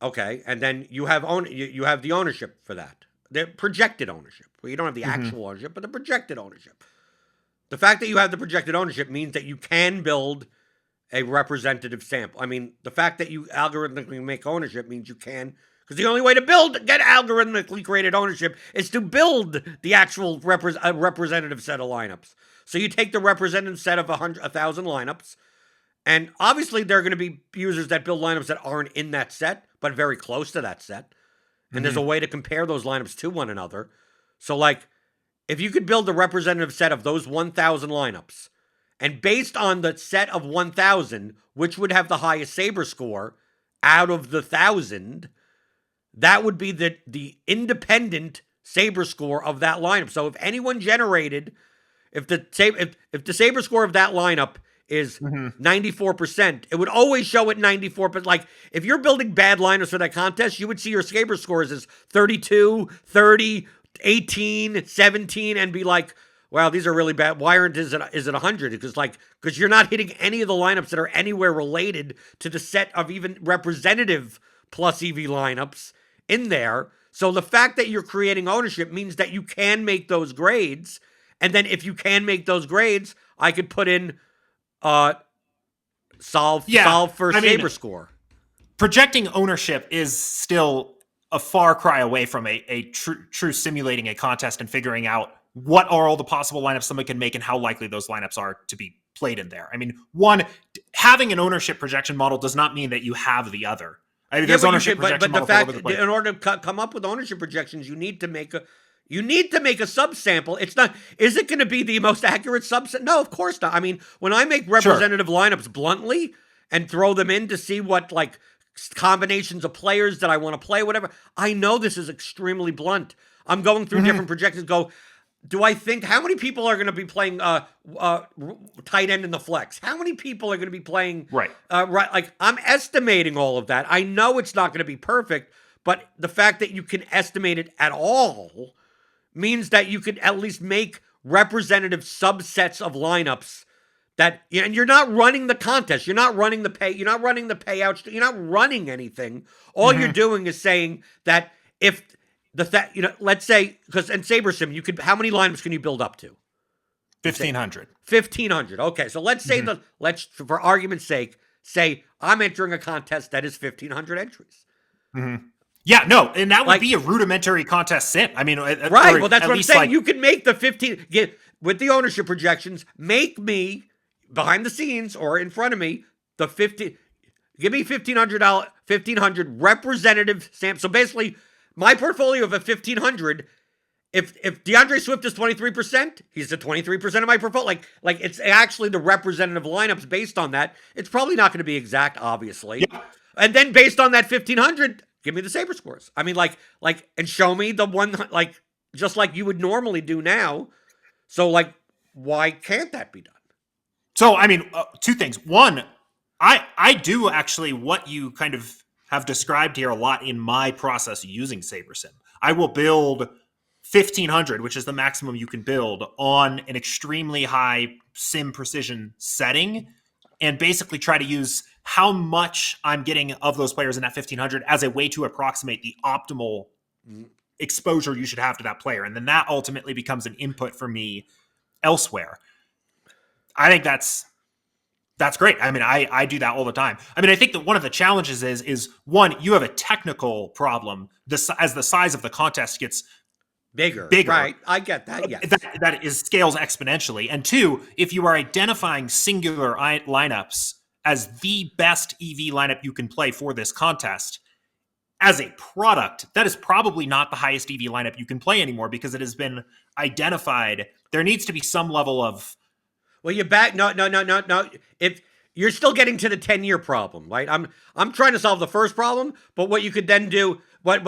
Okay, and then you have the ownership for that. The projected ownership. Well, you don't have the actual ownership, but the projected ownership. The fact that you have the projected ownership means that you can build a representative sample. The fact that you algorithmically make ownership means you can, because the only way to get algorithmically created ownership is to build the actual representative set of lineups. So you take the representative set of 1,000 lineups, and obviously there are going to be users that build lineups that aren't in that set, but very close to that set. And there's a way to compare those lineups to one another. So, like, if you could build a representative set of those 1,000 lineups, and based on the set of 1,000, which would have the highest Saber score out of the 1,000, that would be the independent Saber score of that lineup. So if anyone generated, if the Saber score of that lineup is 94%. It would always show at 94, but like if you're building bad lineups for that contest, you would see your Saber scores as 32, 30, 18, 17, and be like, wow, these are really bad. Why aren't is it 100? Because you're not hitting any of the lineups that are anywhere related to the set of even representative plus EV lineups in there. So the fact that you're creating ownership means that you can make those grades. And then if you can make those grades, I could put in solve for Saber score. Projecting ownership is still a far cry away from a true simulating a contest and figuring out what are all the possible lineups someone can make and how likely those lineups are to be played in there. I mean, one, having an ownership projection model does not mean that you have the other. I mean, there's ownership projection models all over the place. In order to come up with ownership projections, you need to make a subsample. It's not, is it going to be the most accurate subset? No, of course not. I mean, when I make representative lineups bluntly and throw them in to see what like combinations of players that I want to play, whatever, I know this is extremely blunt. I'm going through different projections, do I think how many people are going to be playing tight end in the flex? How many people are going to be playing right? Like I'm estimating all of that. I know it's not going to be perfect, but the fact that you can estimate it at all means that you could at least make representative subsets of lineups that, and you're not running the contest. You're not running the pay. You're not running the payouts. You're not running anything. All you're doing is saying that if let's say, because in SaberSim, how many lineups can you build up to? 1,500. 1,500. Okay, so let's say let's, for argument's sake, say I'm entering a contest that is 1,500 entries. Yeah, no, and that would be a rudimentary contest sim. I mean, right. Well, that's what I'm saying. You can make the with the ownership projections, make me behind the scenes or in front of me give me $1,500 representative sample. So basically, my portfolio of a 1,500. If DeAndre Swift is 23%, he's the 23% of my portfolio. Like it's actually the representative lineups based on that. It's probably not going to be exact, obviously. Yeah. And then based on that 1,500, give me the Saber scores. I mean, and show me the one, like, just like you would normally do now. So, like, why can't that be done? So, I mean, two things. One, I do actually what you kind of have described here a lot in my process using SaberSim. I will build 1,500, which is the maximum you can build, on an extremely high sim precision setting, and basically try to use how much I'm getting of those players in that 1,500 as a way to approximate the optimal exposure you should have to that player. And then that ultimately becomes an input for me elsewhere. I think that's great. I mean, I do that all the time. I mean, I think that one of the challenges is one, you have a technical problem as the size of the contest gets bigger. Right. I get that. Yes. That scales exponentially. And two, if you are identifying singular lineups as the best EV lineup you can play for this contest, as a product, that is probably not the highest EV lineup you can play anymore because it has been identified. There needs to be some level of... Well, no. If you're still getting to the 10-year problem, right? I'm trying to solve the first problem, but what you could then do, what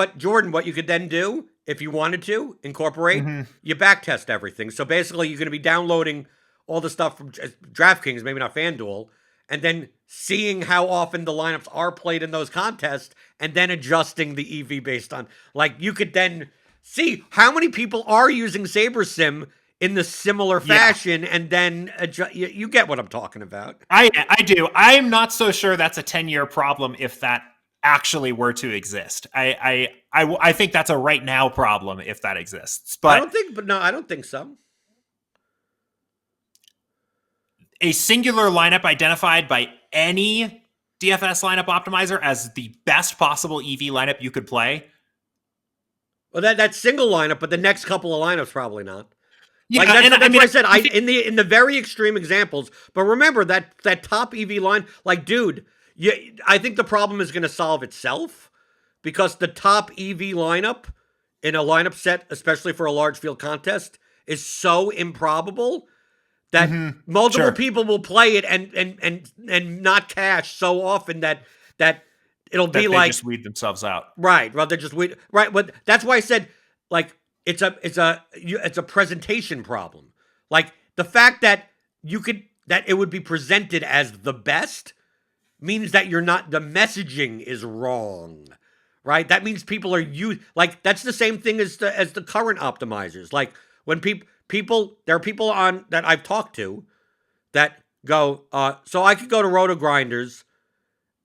you could then do, if you wanted to incorporate, you backtest everything. So basically, you're going to be downloading all the stuff from DraftKings, maybe not FanDuel, and then seeing how often the lineups are played in those contests, and then adjusting the EV based on, like, you could then see how many people are using SaberSim in the similar fashion, and then you get what I'm talking about. I do. I'm not so sure that's a 10-year problem if that actually were to exist. I think that's a right now problem if that exists. But I don't think so. A singular lineup identified by any DFS lineup optimizer as the best possible EV lineup you could play. Well, that's single lineup, but the next couple of lineups probably not. Yeah, that's what I said. In the very extreme examples, but remember that top EV line, like, dude, I think the problem is going to solve itself because the top EV lineup in a lineup set, especially for a large field contest, is so improbable that multiple people will play it and not cash so often that it'll be like just weed themselves out. Right. Well, they just weed. Right. But that's why I said, like, it's a presentation problem. Like, the fact that that it would be presented as the best means that the messaging is wrong, right? That means people are like, that's the same thing as the current optimizers. Like when there are people on that I've talked to that go, so I could go to Roto Grinders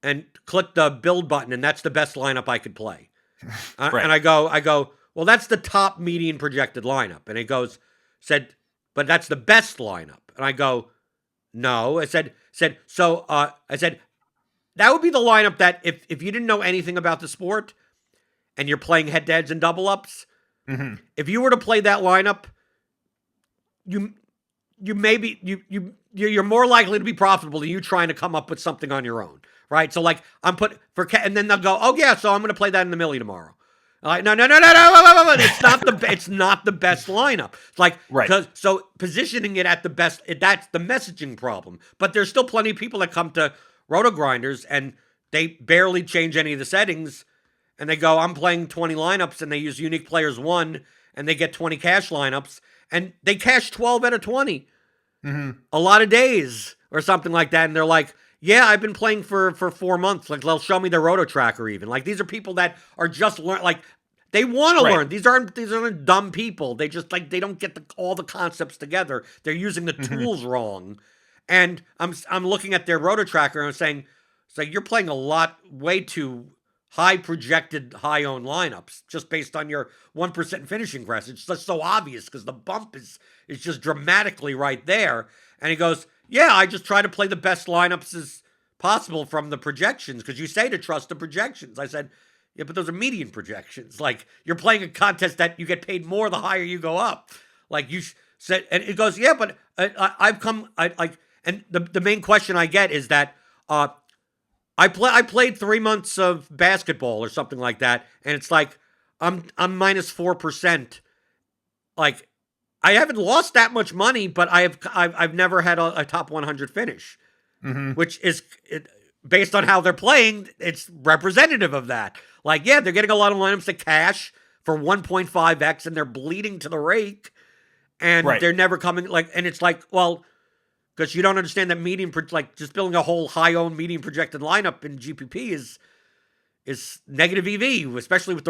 and click the build button, and that's the best lineup I could play. Right. And I go, well, that's the top median projected lineup. And it said, but that's the best lineup. And I go, no. I said, that would be the lineup that if you didn't know anything about the sport and you're playing head-to-heads and double-ups, if you were to play that lineup, you're more likely to be profitable than you trying to come up with something on your own, right? So like and then they'll go, oh yeah, so I'm going to play that in the millie tomorrow. Like, no. It's not the best lineup. It's like, right. So positioning it at the best, that's the messaging problem. But there's still plenty of people that come to Roto Grinders and they barely change any of the settings, and they go, I'm playing 20 lineups, and they use unique players 1, and they get 20 cash lineups, and they cash 12 out of 20. A lot of days or something like that, and they're like, yeah, I've been playing for 4 months. Like, they'll show me their Roto tracker even. Like, these are people that are just like, they want to learn. These aren't dumb people. They just like, they don't get all the concepts together. They're using the tools wrong. And I'm looking at their Roto tracker and I'm saying, it's like, you're playing way too high projected, high owned lineups just based on your 1% finishing press. It's just so obvious because the bump is just dramatically right there. And he goes, yeah, I just try to play the best lineups as possible from the projections because you say to trust the projections. I said, yeah, but those are median projections. Like, you're playing a contest that you get paid more the higher you go up. Like you said, and it goes, yeah, but and the main question I get is that I played 3 months of basketball or something like that, and it's like I'm minus 4%. Like, I haven't lost that much money, but I've never had a top 100 finish, which is based on how they're playing. It's representative of that. Like, yeah, they're getting a lot of lineups to cash for 1.5x, and they're bleeding to the rake, and they're never coming. Like, and it's like, well, because you don't understand that median, like just building a whole high-owned median projected lineup in GPP is negative EV, especially with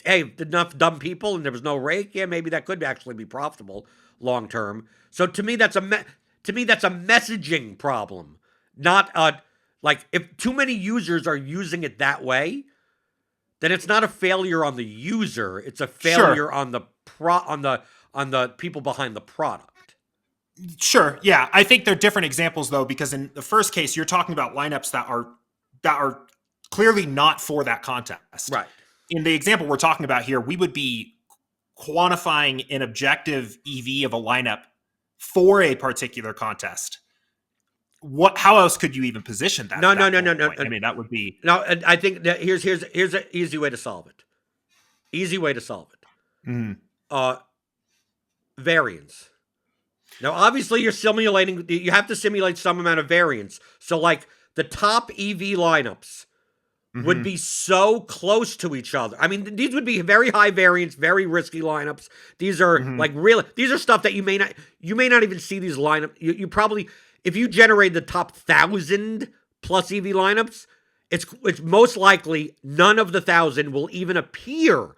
if enough dumb people and there was no rake, yeah, maybe that could actually be profitable long term. So to me, that's a messaging problem, not like if too many users are using it that way, then it's not a failure on the user, it's a failure on the on the people behind the product. Sure. Yeah. I think they're different examples though, because in the first case, you're talking about lineups that are clearly not for that contest. Right. In the example we're talking about here, we would be quantifying an objective EV of a lineup for a particular contest. How else could you even position that? No. I mean, that would be. No, I think that here's an easy way to solve it. Variance. Now, obviously, you have to simulate some amount of variance. So, like, the top EV lineups would be so close to each other. I mean, these would be very high variance, very risky lineups. These are, these are stuff that you may not even see these lineups. You probably, if you generate the top 1,000 plus EV lineups, it's most likely none of the 1,000 will even appear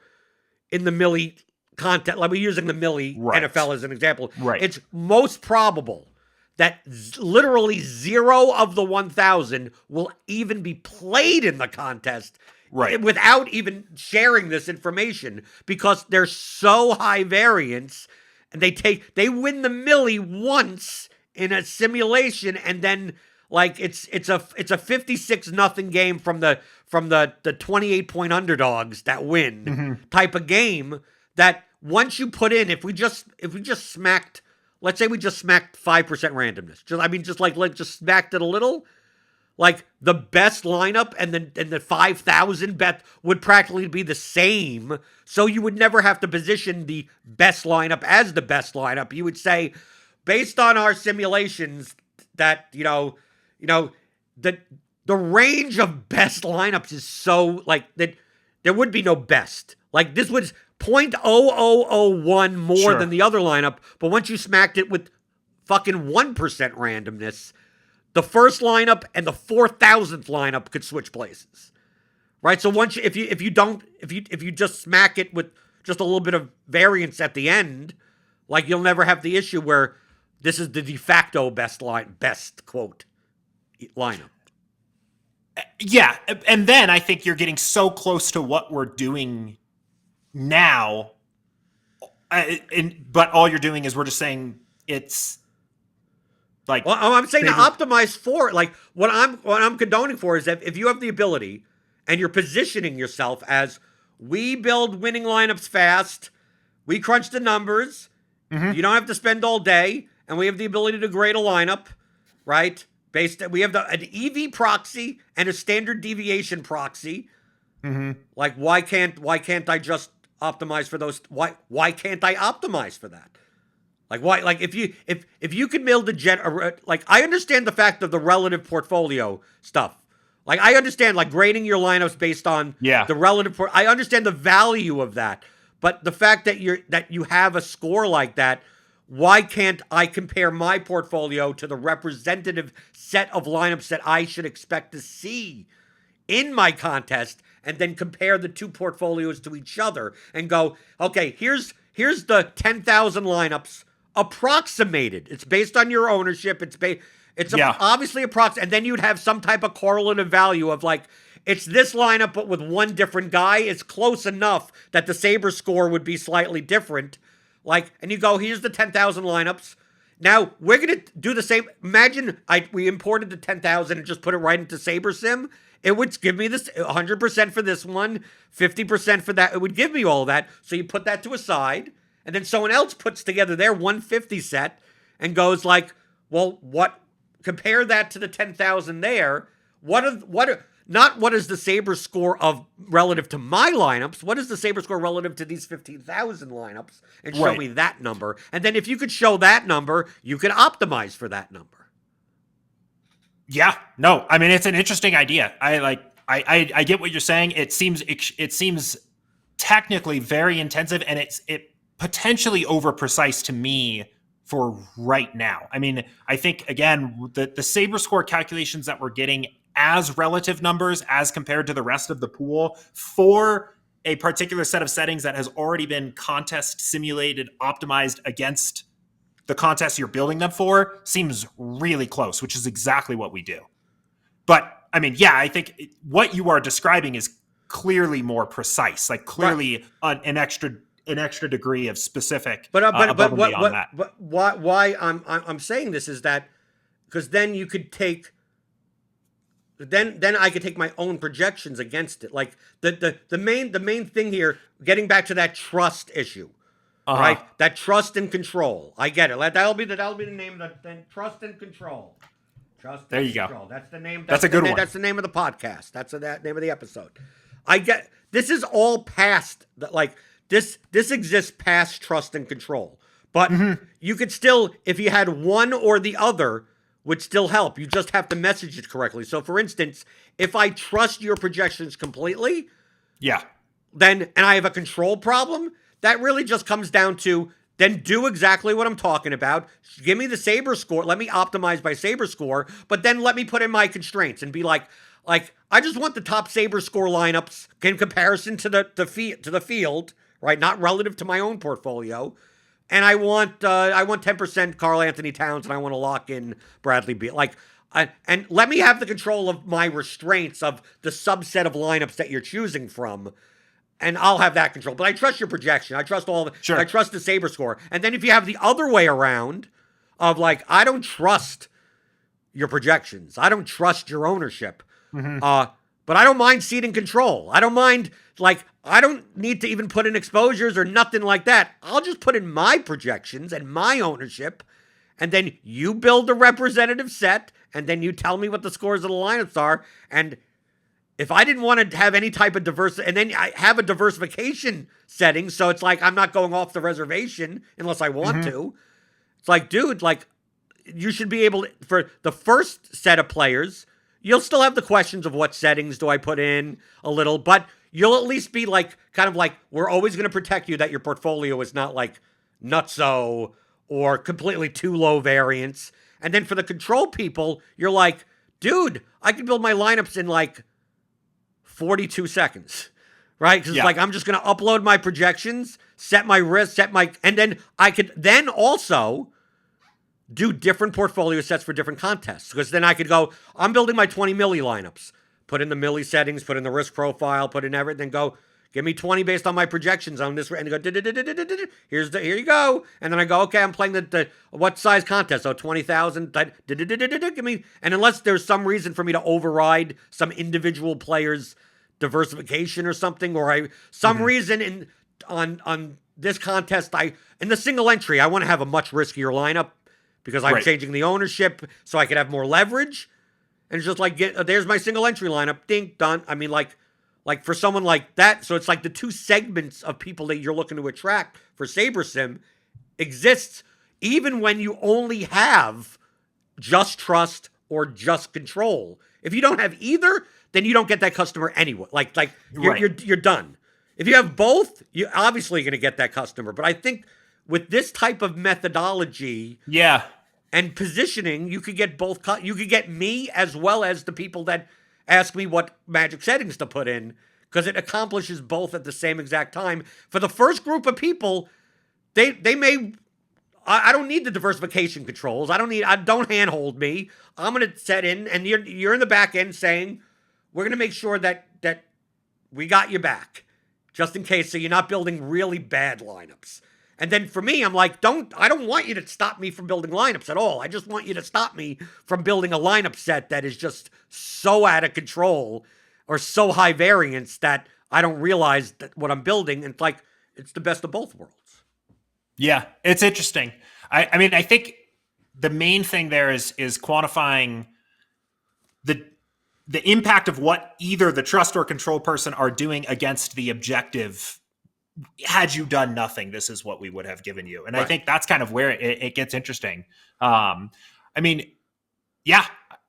in the millie content. Like, we're using the millie NFL as an example. Right. It's most probable that literally 0 of the 1,000 will even be played in the contest without even sharing this information, because they're so high variance, and they win the millie once in a simulation, and then like it's a 56-0 game from the 28-point underdogs that win type of game. That once you put in, if we just smacked, let's say we just smacked 5% randomness, just smacked it a little, like the best lineup and the 5,000 bet would practically be the same. So you would never have to position the best lineup as the best lineup. You would say, based on our simulations, that the range of best lineups is so like that there would be no best. Like, this was 0.0001 more than the other lineup, but once you smacked it with fucking 1% randomness, the first lineup and the 4,000th lineup could switch places. Right? So once if you just smack it with just a little bit of variance at the end, like you'll never have the issue where this is the de facto best quote lineup. Yeah, and then I think you're getting so close to what we're doing now, but all you're doing is we're just saying it's like. Well, I'm saying to optimize for it. Like what I'm condoning for is that if you have the ability and you're positioning yourself as we build winning lineups fast, we crunch the numbers, you don't have to spend all day, and we have the ability to grade a lineup, right? We have an EV proxy and a standard deviation proxy. Like why can't I just optimize for those? Why can't I optimize for that? Like why? Like if you could build like I understand the fact of the relative portfolio stuff. Like I understand like grading your lineups based on the relative. I understand the value of that, but the fact that you have a score like that. Why can't I compare my portfolio to the representative set of lineups that I should expect to see in my contest and then compare the two portfolios to each other and go, okay, here's the 10,000 lineups approximated. It's based on your ownership. Obviously approximated. And then you'd have some type of correlative value of like, it's this lineup, but with one different guy. It's close enough that the Saber score would be slightly different. Like, and you go, here's the 10,000 lineups. Now, we're going to do the same. Imagine we imported the 10,000 and just put it right into SaberSim. It would give me this 100% for this one, 50% for that. It would give me all that. So you put that to a side, and then someone else puts together their 150 set and goes like, well, compare that to the 10,000 there. Not what is the Saber score of relative to my lineups? What is the Saber score relative to these 15,000 lineups? And show me that number. And then if you could show that number, you could optimize for that number. Yeah, no, I mean it's an interesting idea. I get what you're saying. It seems technically very intensive, and it potentially over precise to me for right now. I mean, I think again the Saber score calculations that we're getting as relative numbers as compared to the rest of the pool for a particular set of settings that has already been contest simulated, optimized against the contest you're building them for seems really close, which is exactly what we do. But I mean, yeah, I think what you are describing is clearly more precise, like clearly an extra degree of specific. But why I'm saying this is that because then you could take. Then I could take my own projections against it. Like the main thing here, getting back to that trust issue, right? That trust and control. I get it. That'll be the name of the trust and control. Trust. There and you control. go. That's the name. That's a good one. That's the name of the podcast. That's the name of the episode. I get. This is all past. Like this exists past trust and control. But you could still, if you had one or the other, would still help. You just have to message it correctly. So, for instance, if I trust your projections completely, and I have a control problem, that really just comes down to then do exactly what I'm talking about. Give me the Saber score. Let me optimize by Saber score, but then let me put in my constraints and be like I just want the top Saber score lineups in comparison to the field, right? Not relative to my own portfolio. And I want 10% Karl Anthony Towns, and I want to lock in Bradley Beal. And let me have the control of my restraints of the subset of lineups that you're choosing from, and I'll have that control. But I trust your projection. I trust I trust the Saber score. And then if you have the other way around, of like I don't trust your projections, I don't trust your ownership, but I don't mind seeding control. I don't mind I don't need to even put in exposures or nothing like that. I'll just put in my projections and my ownership, and then you build a representative set, and then you tell me what the scores of the lineups are. And if I didn't want to have any type of diversity, and then I have a diversification setting, so it's like I'm not going off the reservation unless I want to. It's like, dude, you should be able to, for the first set of players, you'll still have the questions of what settings do I put in a little, but you'll at least be we're always going to protect you that your portfolio is not nutso or completely too low variance. And then for the control people, you're like, dude, I can build my lineups in like 42 seconds, right? Because it's like, I'm just going to upload my projections, set my risk, and then I could then also do different portfolio sets for different contests. Because then I could go, I'm building my 20 milli lineups, put in the milli settings, put in the risk profile, put in everything, go, give me 20 based on my projections on this, and go, here you go. And then I go, okay, I'm playing the what size contest? Oh, 20,000. Give me, and unless there's some reason for me to override some individual player's diversification or something, or some reason on this contest, in the single entry, I want to have a much riskier lineup because I'm changing the ownership so I could have more leverage. And it's just like, there's my single entry lineup, ding, done. I mean, like for someone like that, so it's like the two segments of people that you're looking to attract for SaberSim exists even when you only have just trust or just control. If you don't have either, then you don't get that customer anyway. You're done. If you have both, you're obviously going to get that customer. But I think with this type of methodology, and positioning, you could get both. You could get me as well as the people that ask me what magic settings to put in, because it accomplishes both at the same exact time. For the first group of people, they may. I don't need the diversification controls. Don't handhold me. I'm going to set in, and you're in the back end saying, we're going to make sure that we got you back, just in case, so you're not building really bad lineups. And then for me, I'm like, I don't want you to stop me from building lineups at all. I just want you to stop me from building a lineup set that is just so out of control or so high variance that I don't realize that what I'm building. And it's the best of both worlds. Yeah, it's interesting. I mean, I think the main thing there is quantifying the impact of what either the trust or control person are doing against the objective. Had you done nothing, this is what we would have given you. And I think that's kind of where it gets interesting. I mean, yeah,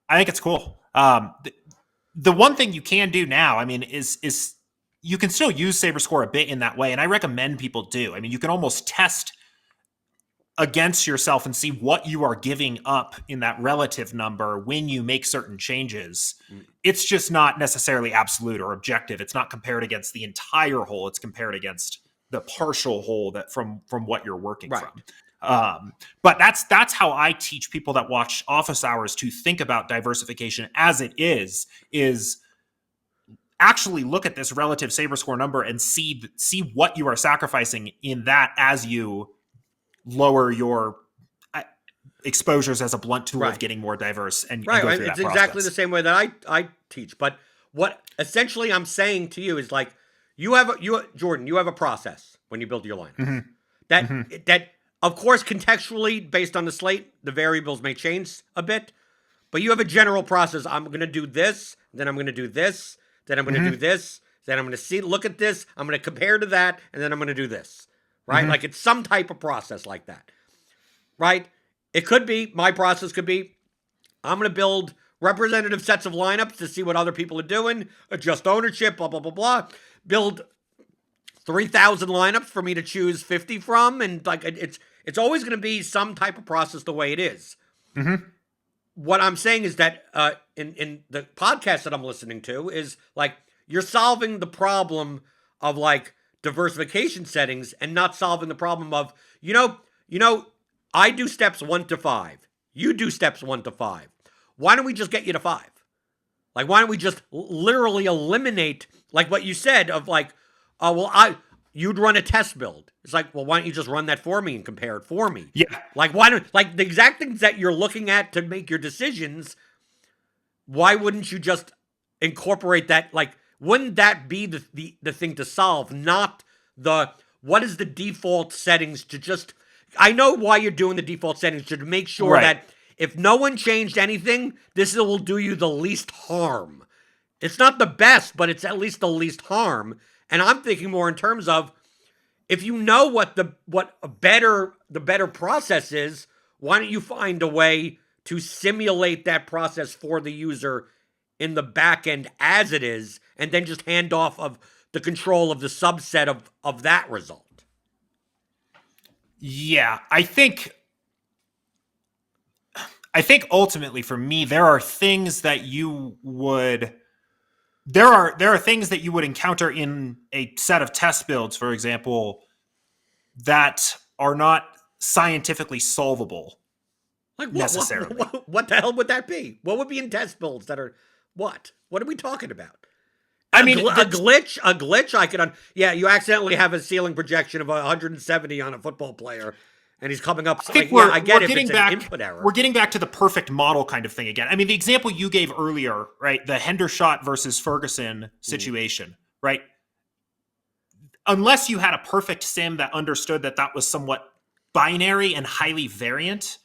I think it's cool. The one thing you can do now, I mean, is you can still use SaberScore a bit in that way. And I recommend people do. I mean, you can almost test against yourself and see what you are giving up in that relative number when you make certain changes. It's just not necessarily absolute or objective. It's not compared against the entire whole. It's compared against the partial whole that from what you're working from. But that's how I teach people that watch office hours to think about diversification as it is actually look at this relative SaberScore number and see what you are sacrificing in that as you lower your exposures as a blunt tool of getting more diverse and go through that process. It's exactly the same way that I teach. But what essentially I'm saying to you is like, Jordan, you have a process when you build your lineups. That of course contextually based on the slate, the variables may change a bit, but you have a general process. I'm going to do this, then I'm going to do this, then I'm going to do this, then I'm going to look at this, I'm going to compare to that, and then I'm going to do this. Right? Like it's some type of process like that. Right? It could be, my process could be, I'm going to build representative sets of lineups to see what other people are doing, adjust ownership, blah, blah, blah, blah. Build 3,000 lineups for me to choose 50 from. And like it's always going to be some type of process the way it is. What I'm saying is that in the podcast that I'm listening to is like, you're solving the problem of like, diversification settings and not solving the problem of, I do steps 1 to 5. You do steps 1 to 5. Why don't we just get you to 5? Like, why don't we just literally eliminate, like what you said of like, you'd run a test build. It's like, well, why don't you just run that for me and compare it for me? Yeah. Like, why don't, like the exact things that you're looking at to make your decisions, why wouldn't you just incorporate that? Like, wouldn't that be the thing to solve, not what is the default settings to just, I know why you're doing the default settings, to make sure that if no one changed anything, this will do you the least harm. It's not the best, but it's at least the least harm. And I'm thinking more in terms of, if you know what the better process is, why don't you find a way to simulate that process for the user in the back end as it is, and then just hand off of the control of the subset of that result? Yeah, I think I think ultimately for me, there are things that you would there are things that you would encounter in a set of test builds, for example, that are not scientifically solvable Like what? necessarily. What the hell would that be? What would be in test builds that are what? What are we talking about? I mean, A glitch. I could. Yeah, you accidentally have a ceiling projection of 170 on a football player, and he's coming up. I think I get we're if getting it's back. an input error. We're getting back to the perfect model kind of thing again. I mean, the example you gave earlier, right? The Hendershot versus Ferguson situation, right? Unless you had a perfect sim that understood that that was somewhat binary and highly variant,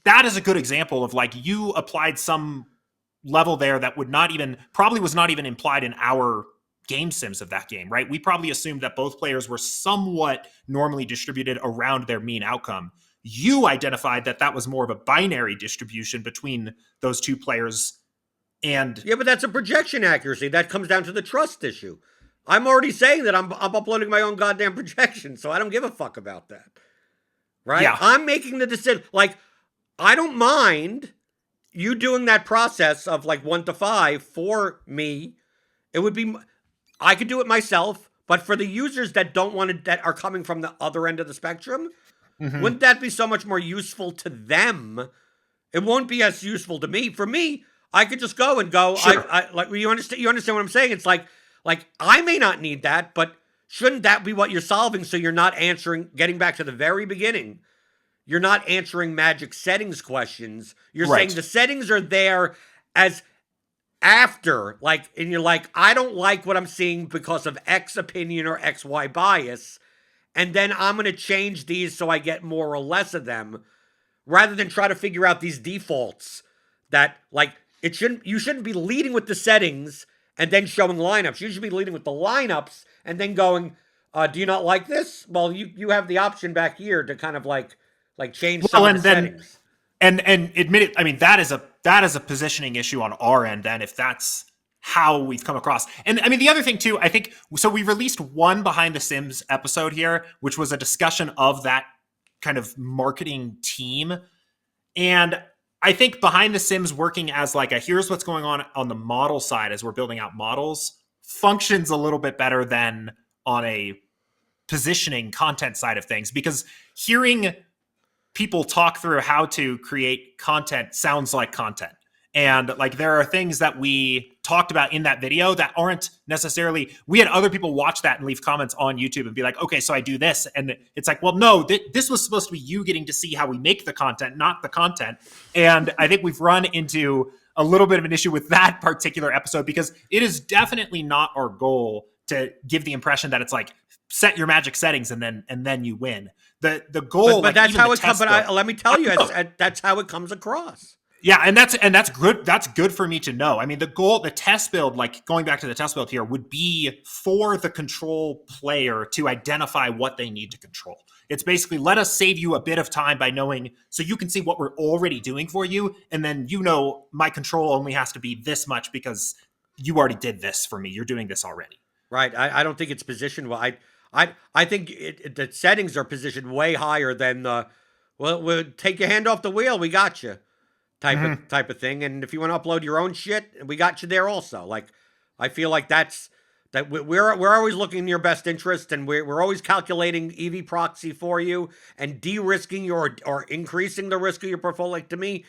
that is a good example of like you applied some level there that would not even probably was not even implied in our game sims of that game, right? We probably assumed that both players were somewhat normally distributed around their mean outcome. You identified that that was more of a binary distribution between those two players. And yeah, but that's a projection accuracy. That comes down to the trust issue. I'm already saying that I'm uploading my own goddamn projection, so I don't give a fuck about that. Right? Yeah. I'm making the decision. Like, I don't mind you doing that process of like 1 to 5 for me. It would be, I could do it myself, but for the users that don't want to, that are coming from the other end of the spectrum, wouldn't that be so much more useful to them? It won't be as useful to me. For me, I could just go and go. Sure. I like you understand. You understand what I'm saying? It's like I may not need that, but shouldn't that be what you're solving? So you're not answering. Getting back to the very beginning, you're not answering magic settings questions. You're saying the settings are there as after, like, and you're like, I don't like what I'm seeing because of X opinion or XY bias, and then I'm going to change these so I get more or less of them, rather than try to figure out these defaults that, like, you shouldn't be leading with the settings and then showing lineups. You should be leading with the lineups and then going, do you not like this? Well, you have the option back here to kind of like change some of the settings. And admit it, I mean, that is a positioning issue on our end then, if that's how we've come across. And I mean, the other thing too, I think, so we released one Behind the Sims episode here, which was a discussion of that kind of marketing team. And I think Behind the Sims working as like a, here's what's going on the model side as we're building out models, functions a little bit better than on a positioning content side of things, because hearing people talk through how to create content sounds like content. And like there are things that we talked about in that video that aren't necessarily, we had other people watch that and leave comments on YouTube and be like, okay, so I do this. And it's like, well, no, this was supposed to be you getting to see how we make the content, not the content. And I think we've run into a little bit of an issue with that particular episode, because it is definitely not our goal to give the impression that it's like, set your magic settings and then you win. The goal, but that's how it comes. But let me tell you, that's how it comes across. Yeah, and that's good. That's good for me to know. I mean, the test build, like going back to the test build here, would be for the control player to identify what they need to control. It's basically, let us save you a bit of time by knowing, so you can see what we're already doing for you, and then my control only has to be this much because you already did this for me. You're doing this already. Right. I don't think it's positioned well. I think the settings are positioned way higher than we'll take your hand off the wheel. We got you. Type of thing. And if you want to upload your own shit, we got you there also. Like, I feel like we're always looking in your best interest, and we're always calculating EV proxy for you and de-risking or increasing the risk of your portfolio. Like, to me,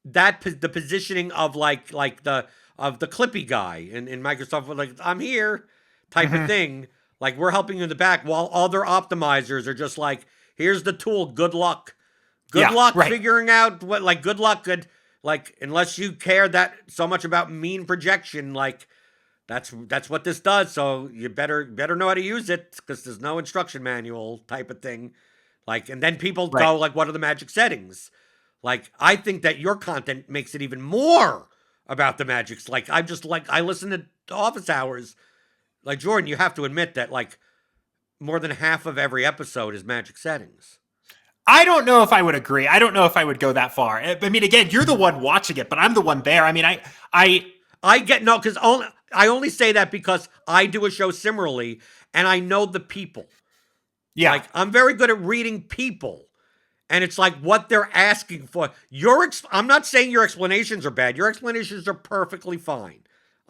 that the positioning of like the Clippy guy in Microsoft, like, I'm here type of thing. Like, we're helping you in the back, while other optimizers are just like, here's the tool, good luck. Good luck figuring out what, like, good luck. Like, unless you care that so much about mean projection, like, that's what this does. So you better know how to use it, because there's no instruction manual type of thing. Like, and then people go like, what are the magic settings? Like, I think that your content makes it even more about the magics. Like, I listen to Office Hours. Like, Jordan, you have to admit that, like, more than half of every episode is magic settings. I don't know if I would agree. I don't know if I would go that far. I mean, again, you're the one watching it, but I'm the one there. I mean, I get, no, because I only say that because I do a show similarly, and I know the people. Yeah. Like, I'm very good at reading people. And it's like what they're asking for. I'm not saying your explanations are bad. Your explanations are perfectly fine.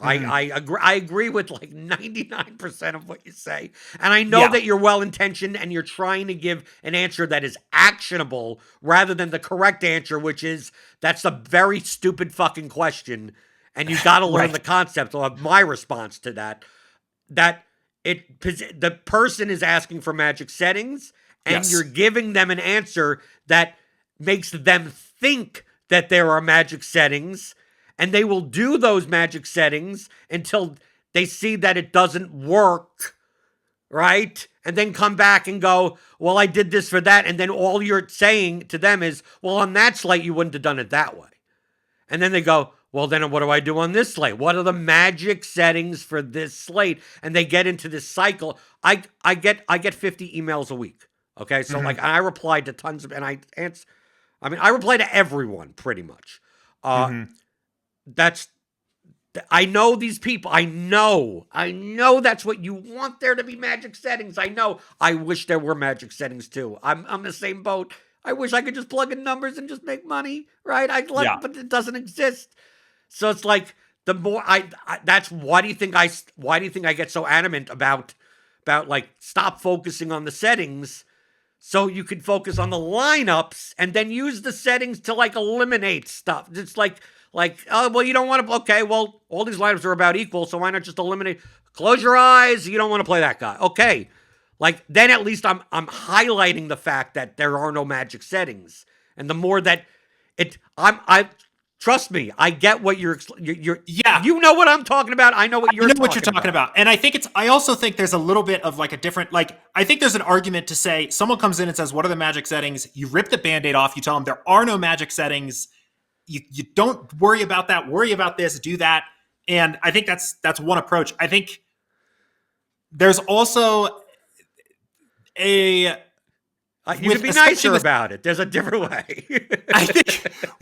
I agree with like 99% of what you say. And I know that you're well-intentioned and you're trying to give an answer that is actionable rather than the correct answer, which is that's a very stupid fucking question. And you got to learn the concept of my response to that. The person is asking for magic settings and you're giving them an answer that makes them think that there are magic settings, and they will do those magic settings until they see that it doesn't work, right? And then come back and go, well, I did this for that. And then all you're saying to them is, well, on that slate, you wouldn't have done it that way. And then they go, well, then what do I do on this slate? What are the magic settings for this slate? And they get into this cycle. I get 50 emails a week. Okay, so like I replied to tons of, and I reply to everyone pretty much. I know these people. I know that's what you want there to be magic settings. I know. I wish there were magic settings too. I'm the same boat. I wish I could just plug in numbers and just make money, right? But it doesn't exist. So it's like the more that's why do you think I get so adamant about like stop focusing on the settings so you can focus on the lineups and then use the settings to like eliminate stuff. It's like oh well, you don't want to. Okay, well all these lineups are about equal, so why not just eliminate? Close your eyes. You don't want to play that guy. Okay, like then at least I'm highlighting the fact that there are no magic settings, and the more that trust me, I get what you're you know what I'm talking about. I know what you're talking about. And I also think there's a little bit of like a different, like, I think there's an argument to say someone comes in and says, what are the magic settings? You rip the Band-Aid off. You tell them there are no magic settings. You don't worry about that. Worry about this, do that. And I think that's one approach. I think there's also you can be nicer about it. There's a different way. I think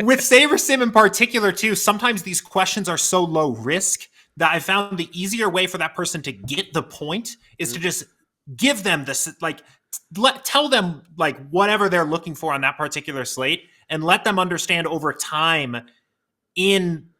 with SaberSim in particular, too, sometimes these questions are so low risk that I found the easier way for that person to get the point is to just give them this, like, tell them like whatever they're looking for on that particular slate and let them understand over time in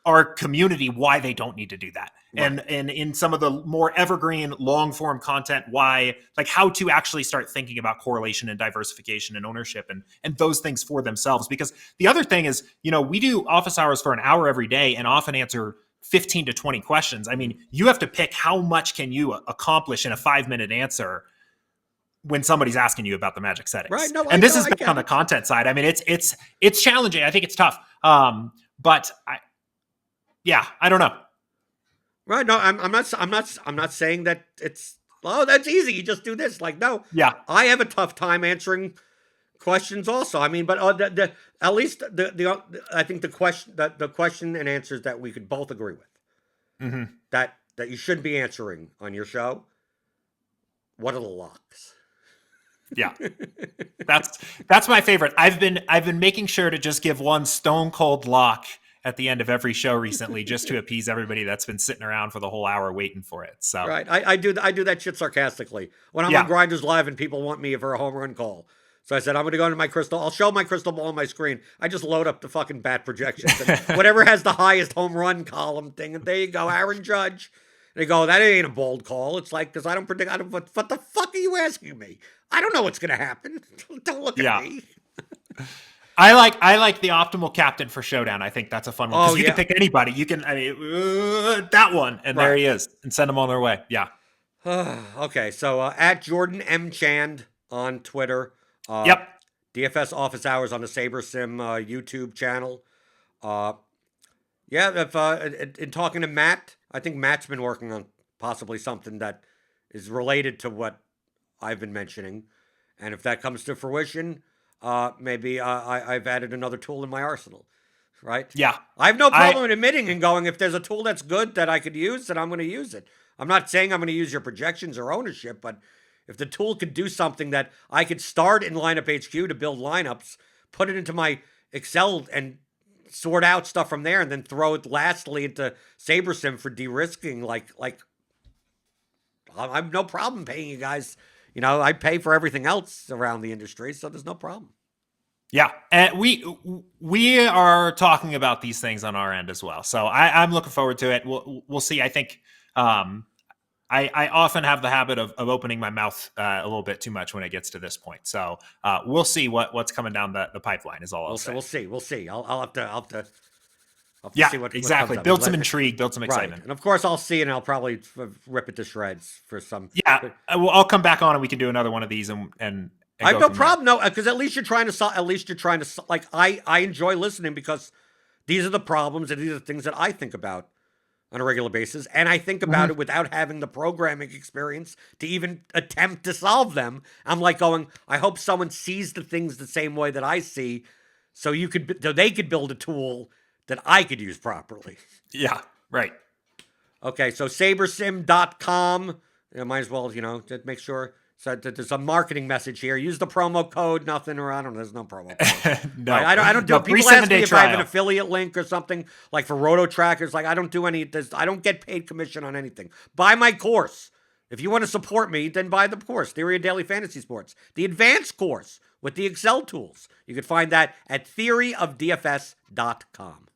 our community why they don't need to do that. Right. And in some of the more evergreen long form content, why, like how to actually start thinking about correlation and diversification and ownership and those things for themselves. Because the other thing is, we do office hours for an hour every day and often answer 15 to 20 questions. I mean, you have to pick how much can you accomplish in a 5-minute answer when somebody's asking you about the magic settings. Right. No, and this is on the content side. I mean, it's challenging. I think it's tough. But I don't know. Right. No, I'm not saying that it's, oh, that's easy. You just do this. Like, no. Yeah. I have a tough time answering questions also. I mean, but at least I think the question and answers that we could both agree with that you should be answering on your show. What are the locks? Yeah. That's my favorite. I've been making sure to just give one stone cold lock at the end of every show recently, just to appease everybody that's been sitting around for the whole hour waiting for it. So right, I do that shit sarcastically when I'm on Grinders Live and people want me for a home run call. So I said I'm going to go into my crystal. I'll show my crystal ball on my screen. I just load up the fucking bat projections and whatever has the highest home run column thing. And there you go, Aaron Judge. And they go, that ain't a bold call. It's like because I don't predict. What the fuck are you asking me? I don't know what's going to happen. Don't look at me. I like the optimal captain for Showdown. I think that's a fun one because you can pick anybody. You can that one, and there he is, and send them on their way. Yeah. Okay, so at Jordan M Chand on Twitter. DFS Office Hours on the SaberSim YouTube channel. In talking to Matt, I think Matt's been working on possibly something that is related to what I've been mentioning, and if that comes to fruition. Maybe I've added another tool in my arsenal, right? Yeah. I have no problem in admitting and going, if there's a tool that's good that I could use, then I'm going to use it. I'm not saying I'm going to use your projections or ownership, but if the tool could do something that I could start in Lineup HQ to build lineups, put it into my Excel and sort out stuff from there, and then throw it lastly into SaberSim for de-risking, like I have no problem paying you guys. I pay for everything else around the industry, so there's no problem. Yeah, and we are talking about these things on our end as well. So I'm looking forward to it. We'll see. I think I often have the habit of opening my mouth a little bit too much when it gets to this point. So we'll see what's coming down the pipeline. Is all I'll say. We'll see. I'll have to Yeah, see what exactly. comes up. Build some intrigue, build some excitement. Right. And of course, I'll see and I'll probably rip it to shreds for some. Yeah, I'll come back on and we can do another one of these and I have no problem. No, because at least you're trying to solve. At least you're trying to like. I enjoy listening because these are the problems and these are the things that I think about on a regular basis, and I think about it without having the programming experience to even attempt to solve them. I'm like going, I hope someone sees the things the same way that I see, so they could build a tool that I could use properly. Yeah, right. Okay, so SaberSim.com. Might as well, make sure. So there's a marketing message here. Use the promo code nothing, or I don't know. There's no promo code. No, right? I don't do it. People ask me if I have an affiliate link or something, like for Roto Trackers. Like I don't do any. I don't get paid commission on anything. Buy my course. If you want to support me, then buy the course, Theory of Daily Fantasy Sports, the advanced course with the Excel tools. You can find that at theoryofdfs.com.